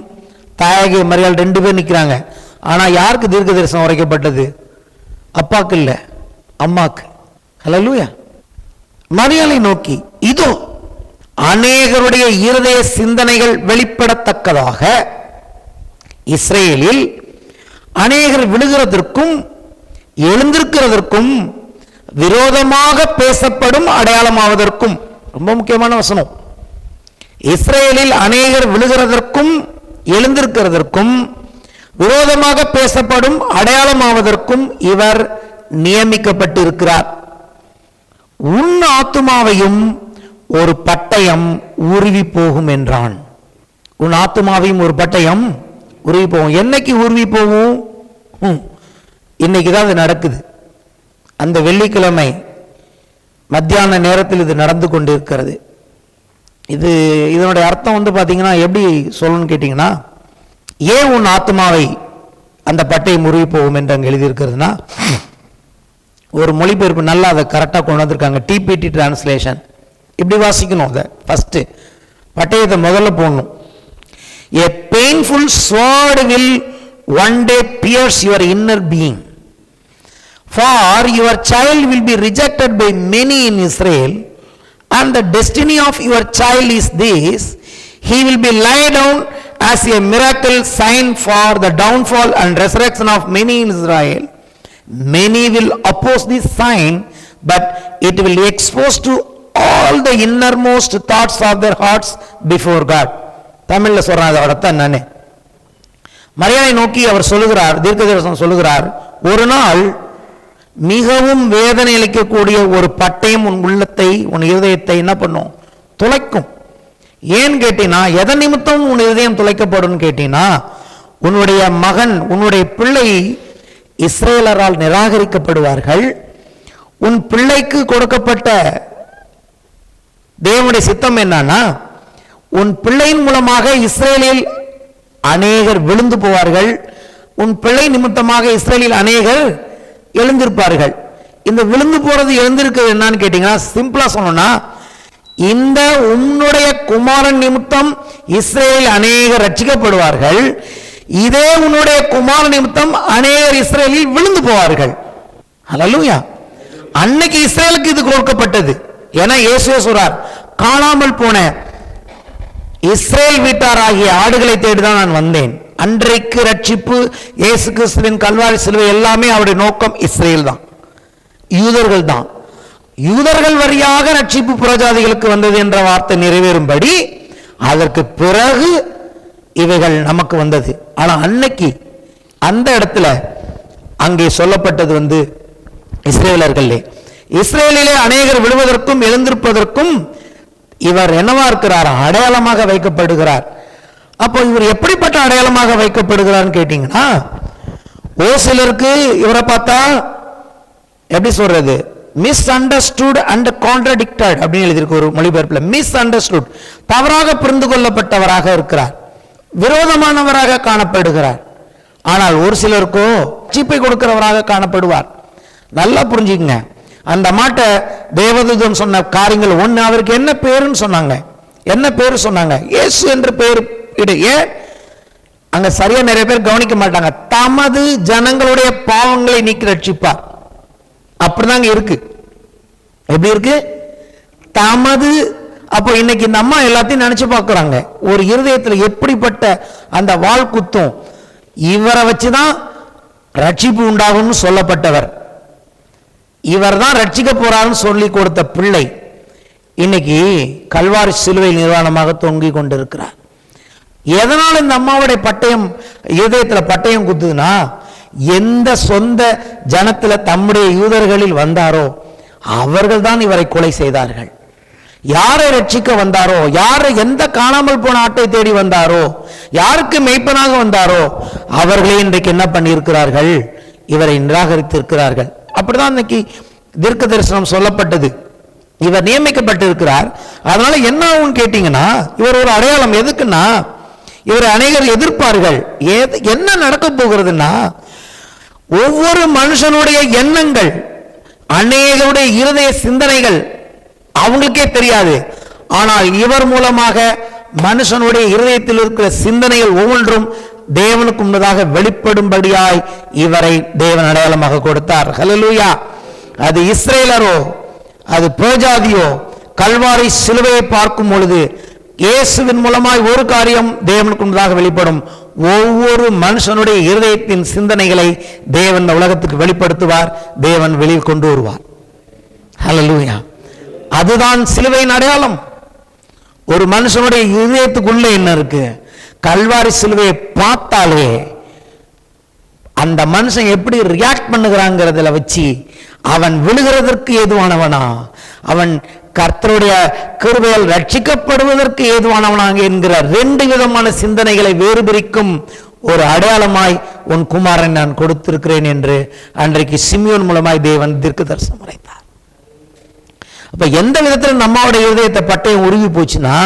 தாயாகிய மரியாள் 2 பேர் நிற்கிறாங்க. ஆனா யாருக்கு தீர்க்க தரிசனம் உரைக்கப்பட்டது? அப்பாக்கு இல்ல, அம்மாக்கு. ஹல்லேலூயா. மரியாளை நோக்கி, இதோ அநேகருடைய இருதய சிந்தனைகள் வெளிப்படத்தக்கதாக இஸ்ரேலில் அநேகர் விழுகிறதற்கும் எழுந்திருக்கிறதற்கும் விரோதமாக பேசப்படும் அடையாளமாவதற்கும். ரொம்ப முக்கியமான வசனம். இஸ்ரேலில் அநேகர் விழுகிறதற்கும் எழுந்திருக்கிறதற்கும் விரோதமாக பேசப்படும் அடையாளமாவதற்கும் இவர் நியமிக்கப்பட்டிருக்கிறார். உன் ஆத்துமாவையும் ஒரு பட்டயம் உருவி போகும் என்றான். உன் ஆத்துமாவையும் ஒரு பட்டயம் உருவி போகும். என்னைக்கு உருவி போகும்? இன்னைக்கு தான் அது நடக்குது. அந்த வெள்ளிக்கிழமை மத்தியான நேரத்தில் இது நடந்து கொண்டிருக்கிறது. இதனுடைய அர்த்தம் பார்த்தீங்கன்னா எப்படி சொல்லணும்னு கேட்டீங்கன்னா, ஏன் உன் ஆத்மாவை அந்த பட்டை முறிவு போகும் என்று அங்கே எழுதியிருக்கிறதுனா, ஒரு மொழிபெயர்ப்பு நல்லா அதை கரெக்டாக கொண்டு வந்திருக்காங்க. டிபிடி டிரான்ஸ்லேஷன் இப்படி வாசிக்கணும். அதை ஃபர்ஸ்ட் பட்டயத்தை முதல்ல போடணும். A painful sword will one day pierce your inner being. For your child will be rejected by many in Israel, and the destiny of your child is this: he will be laid down as a miracle sign for the downfall and resurrection of many in Israel. Many will oppose this sign, but it will expose to all the innermost thoughts of their hearts before God. தமிழ்ல சொல்றாங்க அர்த்தம் நானே. மரியாதை நோக்கி அவர் சொல்லுகிறார், தீர்க்கதரிசனம் சொல்லுகிறார், ஒரு நாள் மிகவும் வேதனை அளிக்கக்கூடிய ஒரு பட்டயம் உன் உள்ளத்தை, உன் இருதயத்தை என்ன பண்ணும்? துளைக்கும். ஏன் கேட்டீனா, எதன் நிமித்தம் உன் இருதயம் துளைக்கப்படும் கேட்டீனா, உன்னுடைய மகன், உன்னுடைய பிள்ளை இஸ்ரேலரால் நிராகரிக்கப்படுவார்கள். உன் பிள்ளைக்கு கொடுக்கப்பட்ட தேவனுடைய சித்தம் என்னன்னா, உன் பிள்ளையின் மூலமாக இஸ்ரேலில் அநேகர் விழுந்து போவார்கள். உன் பிள்ளை நிமித்தமாக இஸ்ரேலில் அநேகர் எழுந்திருப்பார்கள். இந்த விழுந்து போறது எழுந்திருக்கிறது என்னன்னு கேட்டீங்கன்னா, சிம்பிளா சொல்லணும்னா, இந்த உன்னுடைய குமாரன் நிமித்தம் இஸ்ரேலில் அநேகர் ரட்சிக்கப்படுவார்கள். இதே உன்னுடைய குமாரன் நிமித்தம் அநேகர் இஸ்ரேலில் விழுந்து போவார்கள். ஹல்லேலூயா. அன்னைக்கு இஸ்ரேலுக்கு இது கொடுக்கப்பட்டது. ஏன்னா இயேசுவே சொல்றார், காணாமல் போன இஸ்ரேல் வீட்டாராகிய ஆடுகளை தேடிதான் நான் வந்தேன். அன்றைக்கு ரட்சிப்பு இயேசு கிறிஸ்துவின் கல்வாரி சிலுவை எல்லாமே அவருடைய நோக்கம் இஸ்ரேல் தான், யூதர்கள் தான். யூதர்கள் வழியாக ரட்சிப்பு புறஜாதிகளுக்கு வந்தது என்ற வார்த்தை நிறைவேறும்படி அதற்கு பிறகு இவைகள் நமக்கு வந்தது. ஆனா அன்னைக்கு அந்த இடத்துல அங்கே சொல்லப்பட்டது இஸ்ரேலர்களே. இஸ்ரேலிலே அநேகர் விழுவதற்கும் எழுந்திருப்பதற்கும் இவர் என்னவா இருக்கிறார்? அடையாளமாக வைக்கப்படுகிறார். அப்போ இவர் எப்படிப்பட்ட அடையாளமாக வைக்கப்படுகிறார்னு கேட்டீங்கன்னா, ஒரு சிலருக்கு இவரை பார்த்தா எப்படி சொல்றது, மிஸ் அண்டர்ஸ்டுட் அண்ட் கான்ட்ரடிக்டட் அப்படின்னு எழுதியிருக்கு ஒரு மொழிபெயர்ப்புல. மிஸ் அண்டர்ஸ்டுட், தவறாக புரிந்து கொள்ளப்பட்டவராக இருக்கிறார், விரோதமானவராக காணப்படுகிறார். ஆனால் ஒரு சிலருக்கோ சீப்பை கொடுக்கிறவராக காணப்படுவார். நல்லா புரிஞ்சுக்கங்க. அந்த மாட்ட தேவதூதன் சொன்ன காரியங்கள் ஒண்ணு. அவருக்கு என்ன பேருன்னு சொன்னாங்க? என்ன பேரு சொன்னாங்க? இயேசு என்று பேர் இடையே அங்க சரியா நிறைய பேர் கவனிக்க மாட்டாங்க. தமது ஜனங்களுடைய பாவங்களை நீக்கி ரட்சிப்பார். அப்படிதாங்க இருக்கு. எப்படி இருக்கு? தமது. அப்போ இன்னைக்கு இந்த அம்மா எல்லாத்தையும் நினைச்சு பார்க்கிறாங்க, ஒரு இருதயத்தில் எப்படிப்பட்ட அந்த வாள் குத்தும், இவரை வச்சுதான் ரட்சிப்பு உண்டாகும்னு சொல்லப்பட்டவர், இவர் தான் ரட்சிக்க போறாருன்னு சொல்லி கொடுத்த பிள்ளை இன்னைக்கு கல்வாரி சிலுவை நிர்வாணமாக தொங்கி கொண்டிருக்கிறார். எதனால இந்த அம்மாவுடைய பட்டயம் இருதயத்தில் பட்டயம் குத்துதுன்னா, எந்த சொந்த ஜனத்துல தம்முடைய யூதர்களில் வந்தாரோ அவர்கள் தான் இவரை கொலை செய்தார்கள். யாரை ரட்சிக்க வந்தாரோ, யாரை எந்த காணாமல் போன ஆட்டை தேடி வந்தாரோ, யாருக்கு மெய்ப்பனாக வந்தாரோ அவர்களே இன்றைக்கு என்ன பண்ணியிருக்கிறார்கள்? இவரை நிராகரித்திருக்கிறார்கள். அப்படிதான் இன்னைக்கு தீர்க்க தரிசனம் சொல்லப்பட்டது. இவர் நியமிக்கப்பட்டிருக்கிறார். அதனால என்ன ஆகும் கேட்டீங்கன்னா, இவர் ஒரு அடையாளம். எதுக்குன்னா, இவரை அநேகர் எதிர்ப்பார்கள். என்ன நடக்க போகிறதுன்னா, ஒவ்வொரு மனுஷனுடைய எண்ணங்கள், அநேகருடைய இருதய சிந்தனைகள் அவங்களுக்கே தெரியாது. ஆனால் இவர் மூலமாக மனுஷனுடைய இருதயத்தில் இருக்கிற சிந்தனைகள் ஒவ்வொன்றும் தேவனுக்கு முன்னதாக வெளிப்படும்படியாய் இவரை தேவன் அடையாளமாக கொடுத்தார். ஹல்லேலூயா. அது இஸ்ரேலரோ அது புறஜாதியோ, கல்வாரி சிலுவையை பார்க்கும் பொழுது இயேசுவின் மூலமாய் ஒரு காரியம் தேவனுக்கு முன்னதாக வெளிப்படும். ஒவ்வொரு மனுஷனுடைய இருதயத்தின் சிந்தனைகளை தேவன் உலகத்துக்கு வெளிப்படுத்துவார், தேவன் வெளியில் கொண்டு வருவார். ஹல்லேலூயா. அதுதான் சிலுவையின் அடையாளம். ஒரு மனுஷனுடைய இதயத்துக்குள்ள என்ன இருக்கு? கல்வாரி சிலுவையை பார்த்தாலே அந்த மனுஷன் எப்படி ரியாக்ட் பண்ணுகிறாங்கிறதுல வச்சு அவன் விழுகிறதற்கு ஏதுவானவனா, அவன் கர்த்தருடைய கிருபையால் ரட்சிக்கப்படுவதற்கு ஏதுவானவனாக என்கிற ரெண்டு விதமான சிந்தனைகளை வேறுபிரிக்கும் ஒரு அடையாளமாய் உன் குமாரன் நான் கொடுத்திருக்கிறேன் என்று அன்றைக்கு சிமியோன் மூலமாய் தேவன் தீர்க்க தரிசனம் உரைத்தார். அப்ப எந்த விதத்தில் நம்மளுடைய இருதயத்தை பட்டயம் உருகி போச்சுன்னா,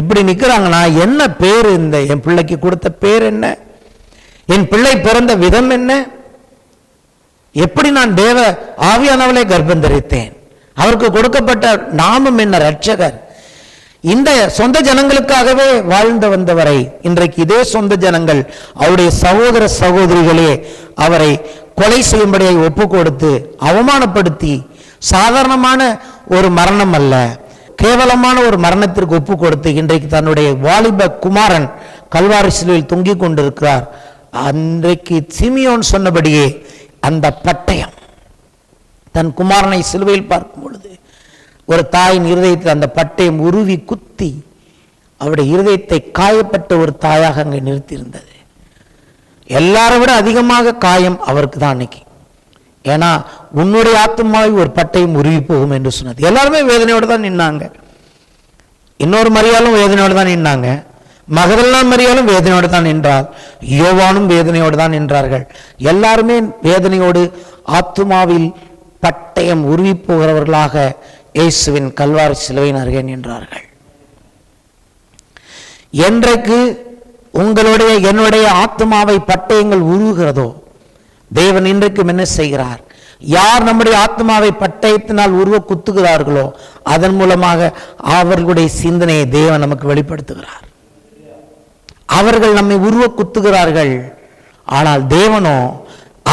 இப்படி நிக்கிறாங்கன்னா, என்ன பேர், இந்த என் பிள்ளைக்கு கொடுத்த பேர் என்ன, என் பிள்ளை பிறந்த விதம் என்ன, எப்படி நான் தேவ ஆவியானவளை கர்ப்பம் தரித்தேன், அவருக்கு கொடுக்கப்பட்ட நாமம் என்ன, ரட்சகர். இந்த சொந்த ஜனங்களுக்காகவே வாழ்ந்து வந்தவரை இன்றைக்கு இதே சொந்த ஜனங்கள், அவருடைய சகோதர சகோதரிகளே அவரை கொலை செய்யும்படியை ஒப்பு கொடுத்து அவமானப்படுத்தி, சாதாரணமான ஒரு மரணம் அல்ல, கேவலமான ஒரு மரணத்திற்கு ஒப்பு கொடுத்து இன்றைக்கு தன்னுடைய வாலிப குமாரன் கல்வாரி சிலுவையில் தொங்கிக் கொண்டிருக்கிறார். அன்றைக்கு சிமியோன் சொன்னபடியே அந்த பட்டயம் தன் குமாரனை சிலுவையில் பார்க்கும் பொழுது ஒரு தாயின் இருதயத்தில் அந்த பட்டயம் உருவி குத்தி அவருடைய இருதயத்தை காயப்பட்ட ஒரு தாயாக அங்கே நிறுத்தியிருந்தது. எல்லாரை விட அதிகமாக காயம் அவருக்கு தான் அன்னைக்கு. ஏன்னா உன்னுடைய ஆத்மாவை ஒரு பட்டயம் உருவி போகும் என்று சொன்னது. எல்லாருமே வேதனையோடு தான் நின்னாங்க. இன்னொரு மரியாளும் வேதனையோடு தான் நின்னாங்க. மகதலேனா மரியாளும் வேதனையோடு தான் நின்றாள். யோவானும் வேதனையோடு தான் நின்றார்கள். எல்லாருமே வேதனையோடு ஆத்மாவில் பட்டயம் உருவி போகிறவர்களாக இயேசுவின் கல்வாரி சிலுவையின் அருகே நின்றார்கள். என்றைக்கு உங்களுடைய என்னுடைய ஆத்மாவை பட்டயங்கள் உருவுகிறதோ, தேவன் இன்றைக்கும் என்ன செய்கிறார்? யார் நம்முடைய ஆத்மாவை பட்டயத்தினால் உருவ குத்துகிறார்களோ அதன் மூலமாக அவர்களுடைய சிந்தனையை தேவன் நமக்கு வெளிப்படுத்துகிறார். அவர்கள் நம்மை உருவ குத்துகிறார்கள், ஆனால் தேவனோ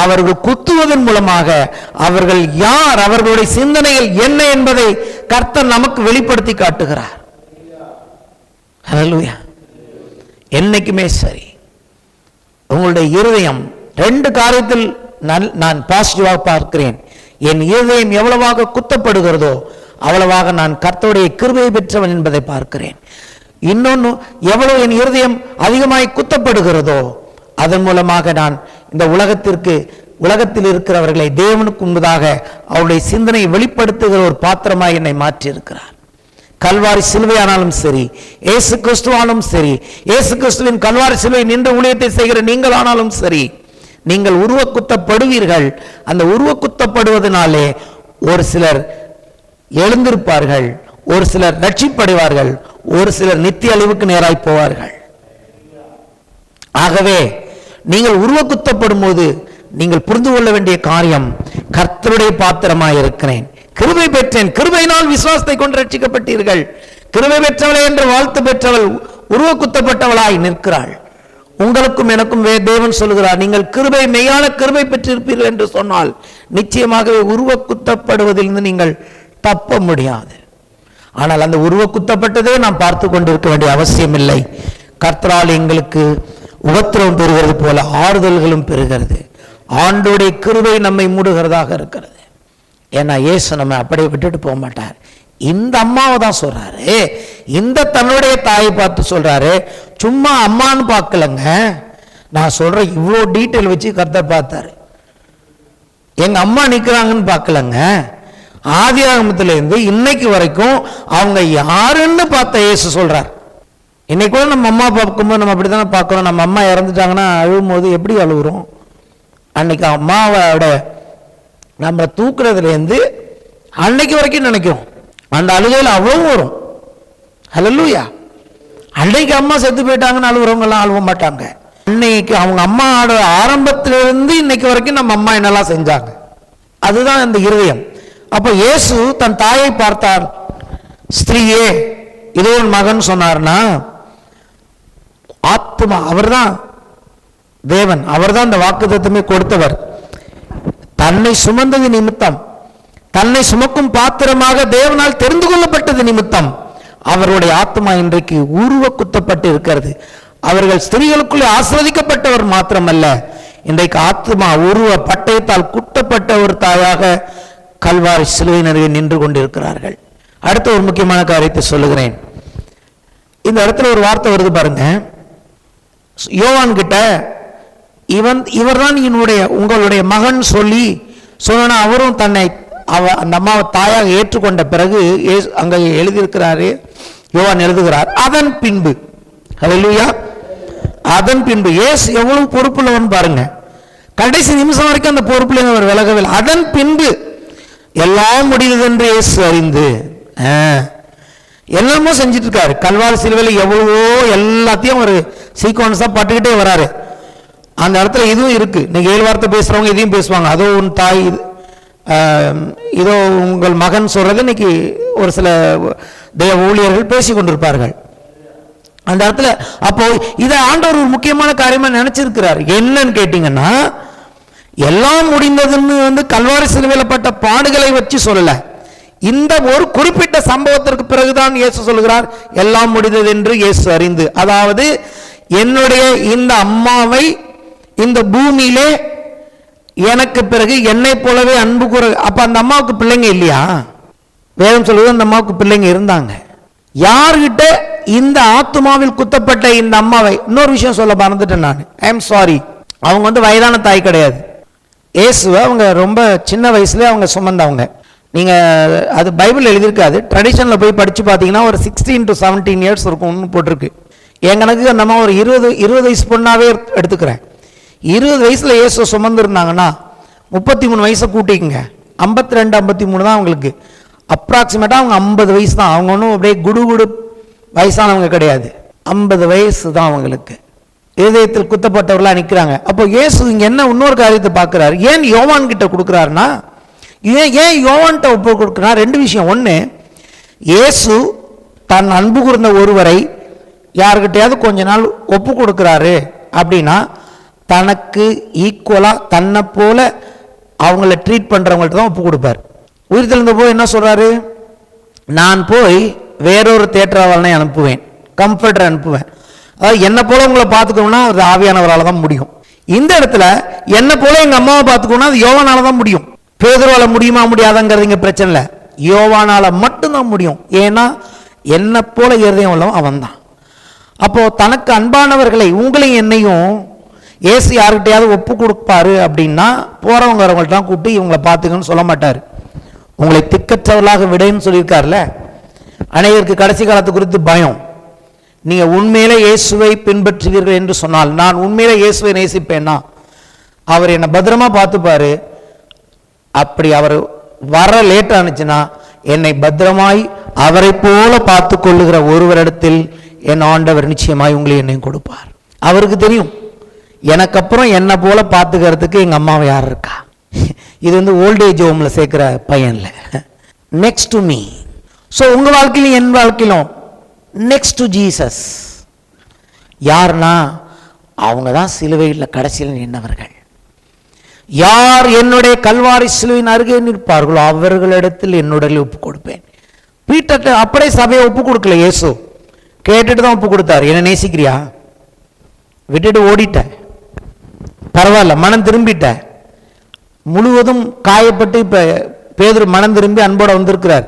அவர்கள் குத்துவதன் மூலமாக அவர்கள் யார், அவர்களுடைய சிந்தனைகள் என்ன என்பதை கர்த்தர் நமக்கு வெளிப்படுத்தி காட்டுகிறார். ஹல்லேலூயா. என்னைக்குமே சரி, உங்களுடைய இருதயம் ரெண்டு காரியத்தில் நான் பாசிட்டிவாக பார்க்கிறேன். என் இருதயம் எவ்வளவாக குத்தப்படுகிறதோ அவ்வளவாக நான் கர்த்தருடைய கிருபையை பெற்றவன் என்பதை பார்க்கிறேன். இன்னொன்று, எவ்வளவு என் இருதயம் அதிகமாய் குத்தப்படுகிறதோ அதன் மூலமாக நான் இந்த உலகத்தில் இருக்கிறவர்களை தேவனுக்கு முன்பதாக அவருடைய சிந்தனையை வெளிப்படுத்துகிற ஒரு பாத்திரமாய் என்னை மாற்றி இருக்கிறார். கல்வாரி சிலுவையானாலும் சரி, இயேசு கிறிஸ்துவானாலும் சரி, இயேசு கிறிஸ்துவின் கல்வாரி சிலுவை நின்று ஊழியத்தை செய்கிற நீங்கள் ஆனாலும் சரி, நீங்கள் உருவ குத்தப்படுவீர்கள். அந்த உருவ குத்தப்படுவதனாலே ஒரு சிலர் எழுந்திருப்பார்கள், ஒரு சிலர் ரட்சிப்படைவார்கள், ஒரு சிலர் நித்திய அழிவுக்கு நேராய் போவார்கள். ஆகவே நீங்கள் உருவ குத்தப்படும் போது நீங்கள் புரிந்து கொள்ள வேண்டிய காரியம், கர்த்தருடைய பாத்திரமாய் இருக்கிறேன், கிருபை பெற்றேன், கிருபையினால் விசுவாசத்தை கொண்டு ரட்சிக்கப்பட்டீர்கள், கிருபை பெற்றவளே என்று வாழ்த்து பெற்றவள் உருவ குத்தப்பட்டவளாய் நிற்கிறாள். உங்களுக்கும் எனக்கும் தேவன் சொல்கிறார், நீங்கள் கிருபை, மெய்யான கிருபை பெற்றிருப்பீர்கள் என்று சொன்னால் நிச்சயமாகவே உருவ குத்தப்படுவதிலிருந்து நீங்கள் தப்ப முடியாது. ஆனால் அந்த உருவ குத்தப்பட்டதே நாம் பார்த்து கொண்டிருக்க வேண்டிய அவசியம் இல்லை. கர்த்தரால் எங்களுக்கு உபத்திரவம் பெறுகிறது போல ஆறுதல்களும் பெறுகிறது. ஆண்டோடைய கிருபை நம்மை மூடுகிறதாக இருக்கிறது. ஏன்னா இயேசு நம்ம அப்படியே விட்டுட்டு போக மாட்டார். இந்த அம்மாவை தான் சொல்றாரு, இந்த தன்னுடைய தாயை பார்த்து சொல்றாரு. சும்மா அம்மான்னு பார்க்கலங்க, நான் சொல்றேன் இவ்வளோ டீட்டெயில் வச்சு கர்த்தர் பார்த்தாரு. எங்க அம்மா நிற்கிறாங்கன்னு பார்க்கலங்க, ஆதியாகமத்திலிருந்து இன்னைக்கு வரைக்கும் அவங்க யாருன்னு பார்த்த இயேசு சொல்றார். இன்னைக்கு கூட நம்ம அம்மா பார்க்கும்போது நம்ம அப்படித்தானே பார்க்குறோம். நம்ம அம்மா இறந்துட்டாங்கன்னா அழுவும் போது எப்படி அழுகுறோம்? அன்னைக்கு அம்மாவோட நம்ம தூக்குறதுலேருந்து அன்னைக்கு வரைக்கும் நினைக்கிறோம். அந்த அழுகையில் அவ்வளவு வரும். ஹல்லேலூயா. அன்னைக்கு அம்மா செத்து போயிட்டாங்கன்னு அழுகுறவங்கெல்லாம் அழுவ மாட்டாங்க. அன்னைக்கு அவங்க அம்மாவோட ஆரம்பத்திலிருந்து இன்னைக்கு வரைக்கும் நம்ம அம்மா என்னெல்லாம் செஞ்சாங்க, அதுதான் அந்த இருதயம். அப்போ இயேசு தன் தாயை பார்த்தார். ஸ்திரீயே இதோ உன் மகன் சொன்னார்னா, ஆத்மா அவர்தான் தேவன், அவர்தான் இந்த வாக்குத்தத்தமே கொடுத்தவர். தன்னை சுமந்தது நிமித்தம், தன்னை சுமக்கும் பாத்திரமாக தேவனால் தெரிந்து கொள்ளப்பட்டது நிமித்தம் அவருடைய ஆத்மா இன்றைக்கு உருவ குத்தப்பட்டு இருக்கிறது. அவர்கள் ஸ்திரீகளுக்குள்ளே ஆசிர்வதிக்கப்பட்டவர் மாத்திரமல்ல, இன்றைக்கு ஆத்மா உருவ பட்டயத்தால் குட்டப்பட்ட ஒரு தாயாக கல்வாரி சிலுவை அருகே நின்று கொண்டிருக்கிறார்கள். அடுத்த ஒரு முக்கியமான காரியத்தை சொல்லுகிறேன். இந்த இடத்துல ஒரு வார்த்தை வருது பாருங்க. யோவான் கிட்ட இவர்தான் உங்களுடைய மகன் சொல்லி சொன்னா, அவரும் தன்னை அந்த அம்மாவை தாயாக ஏற்றுக்கொண்ட பிறகு அங்க எழுதியிருக்கிறாரு, யோவான் எழுதுகிறார். அதன் பின்பு, ஹல்லேலூயா, அதன் பின்பு இயேசு எவ்வளவு பொறுப்புள்ளவன் பாருங்க. கடைசி நிமிஷம் வரைக்கும் அந்த பொறுப்புல அவர் விலகவில்லை. அதன் பின்பு எல்லாம் முடிந்தது என்று இயேசு அறிந்து எல்லாமோ செஞ்சுட்டு இருக்காரு. கல்வாரி சிலுவையில் எவ்வளவோ எல்லாத்தையும் ஒரு சீக்வன்ஸா பட்டுக்கிட்டே வராரு. அந்த இடத்துல இதுவும் இருக்கு. இன்னைக்கு 7 வார்த்தை பேசுறவங்க இதையும் பேசுவாங்க. அதோ உன் தாய், இதோ உங்கள் மகன் சொல்றது இன்னைக்கு ஒரு சில தேவ ஊழியர்கள் பேசி கொண்டிருப்பார்கள் அந்த இடத்துல. அப்போ இதை ஆண்டவர் ஒரு முக்கியமான காரியமா நினைச்சிருக்கிறார். என்னன்னு கேட்டீங்கன்னா, எல்லாம் முடிந்ததுன்னு கல்வாரி சிலுவையில் பட்ட பாடுகளை வச்சு சொல்லல. இந்த ஒரு குறிப்பிட்ட சம்பவத்திற்கு பிறகுதான் இயேசு சொல்கிறார், எல்லாம் முடிந்தது என்று இயேசு அறிந்து. அதாவது என்னுடைய இந்த அம்மாவை இந்த பூமியிலே எனக்கு பிறகு என்னை போலவே அன்பு கூற. அப்ப அந்த அம்மாவுக்கு பிள்ளைங்க இல்லையா? வேதம் சொல்லுவது அந்த அம்மாவுக்கு பிள்ளைங்க இருந்தாங்க. யார்கிட்ட இந்த ஆத்துமாவில் குத்தப்பட்ட இந்த அம்மாவை, இன்னொரு விஷயம் சொல்ல மறந்துட்டேன் நான், ஐ எம் சாரி. அவங்க வயதான தாய் கிடையாது. இயேசுவை அவங்க ரொம்ப சின்ன வயசுல அவங்க சுமந்தவங்க. நீங்க அது பைபிள் எழுதியிருக்காது, ட்ரெடிஷன்ல போய் படிச்சு பார்த்தீங்கன்னா ஒரு 16 to 17 இயர்ஸ் இருக்கும்னு போட்டிருக்கு. என் கணக்கு அந்த அம்மா ஒரு 20 வயசு பொண்ணாவே எடுத்துக்கிறேன். 20 வயசுல இயேசு சுமந்து இருந்தாங்கன்னா 33 வயசை கூட்டிக்குங்க, 52 53 தான் அவங்களுக்கு. அப்ராக்சிமேட்டா அவங்க 50 வயசு தான். அவங்க ஒன்றும் அப்படியே குடு வயசானவங்க கிடையாது, 50 வயசு தான் அவங்களுக்கு. இதயத்தில் குத்தப்பட்டவர்களா நிற்கிறாங்க. அப்போ இயேசு இங்க என்ன இன்னொரு காரியத்தை பார்க்கிறாரு. ஏன் யோவான் கிட்ட கொடுக்குறாருன்னா, ஏன் யோவான்கிட்ட ஒப்பு கொடுக்குறாரு? 2 விஷயம். ஒன்று, இயேசு தன் அன்பு கூர்ந்த ஒருவரை யாருக்கிட்டையாவது கொஞ்ச நாள் ஒப்பு கொடுக்குறாரு அப்படின்னா தனக்கு ஈக்குவலா தன்னை போல அவங்கள ட்ரீட் பண்றவங்கள்ட்ட தான் ஒப்பு கொடுப்பார். உயிர்த்தெழுந்த போய் என்ன சொல்றாரு? நான் போய் வேறொரு தேற்றவாளனை அனுப்புவேன், கம்ஃபர்டர் அனுப்புவேன். அதாவது என்னை போல உங்களை பார்த்துக்கணும்னா அது ஆவியானவரால் தான் முடியும். இந்த இடத்துல என்னை போல எங்க அம்மாவை பார்த்துக்கணும்னா அது யோவானால தான் முடியும். பேதுருவால முடியுமா முடியாதாங்கிறது இங்க பிரச்சனை இல்லை, யோவானால மட்டும்தான் முடியும். ஏன்னா என்னை போல இருதயம் உள்ளவன் அவன் தான். அப்போ தனக்கு அன்பானவர்களை உங்களையும் என்னையும் ஏசு யாருக்கிட்டையாவது ஒப்பு கொடுப்பாரு அப்படின்னா போறவங்க வரவங்கள்ட்ட தான் கூப்பிட்டு இவங்களை பார்த்துக்கன்னு சொல்ல மாட்டார். உங்களை திக்கற்றவர்களாக விடைன்னு சொல்லியிருக்காருல. அனைவருக்கு கடைசி காலத்து குறித்து பயம். நீங்க உண்மையிலே இயேசுவை பின்பற்றுவீர்கள் என்று சொன்னால், நான் உண்மையிலே இயேசுவை நேசிப்பேன்னா அவர் என்னை பத்திரமா பார்த்துப்பாரு. அப்படி அவர் வர லேட் ஆனிச்சுன்னா என்னை பத்திரமாய் அவரை போல பார்த்து கொள்ளுகிற ஒருவரிடத்தில் என் ஆண்டவர் நிச்சயமாய் உங்களை என்னையும் கொடுப்பார். அவருக்கு தெரியும் எனக்கு அப்புறம் என்னை போல பார்த்துக்கிறதுக்கு எங்க அம்மாவை யார் இருக்கா. இது ஓல்டேஜ் ஹோம்ல சேர்க்கிற பையன்ல, நெக்ஸ்ட் டு மீ. ஸோ உங்க வாழ்க்கையிலும் என் வாழ்க்கையிலும் நெக்ஸ்ட் டு ஜீசஸ் யார்னா அவங்க தான் சிலுவையில் கடைசியில் நின்றவர்கள். யார் என்னுடைய கல்வாரி சிலுவையின் அருகே நிற்பார்களோ அவர்களிடத்தில் என்னுடைய ஒப்பு கொடுப்பேன். பீட்டர் அப்படியே சபையை ஒப்பு கொடுக்கல, இயேசு கேட்டுட்டு தான் ஒப்பு கொடுத்தாரு. என்ன நேசிக்கிறியா? விட்டுட்டு ஓடிட்ட, பரவாயில்ல, மனம் திரும்பிட்ட. முழுவதும் காயப்பட்டு இப்ப பேதுரு மனம் திரும்பி அன்போட வந்திருக்கிறார்.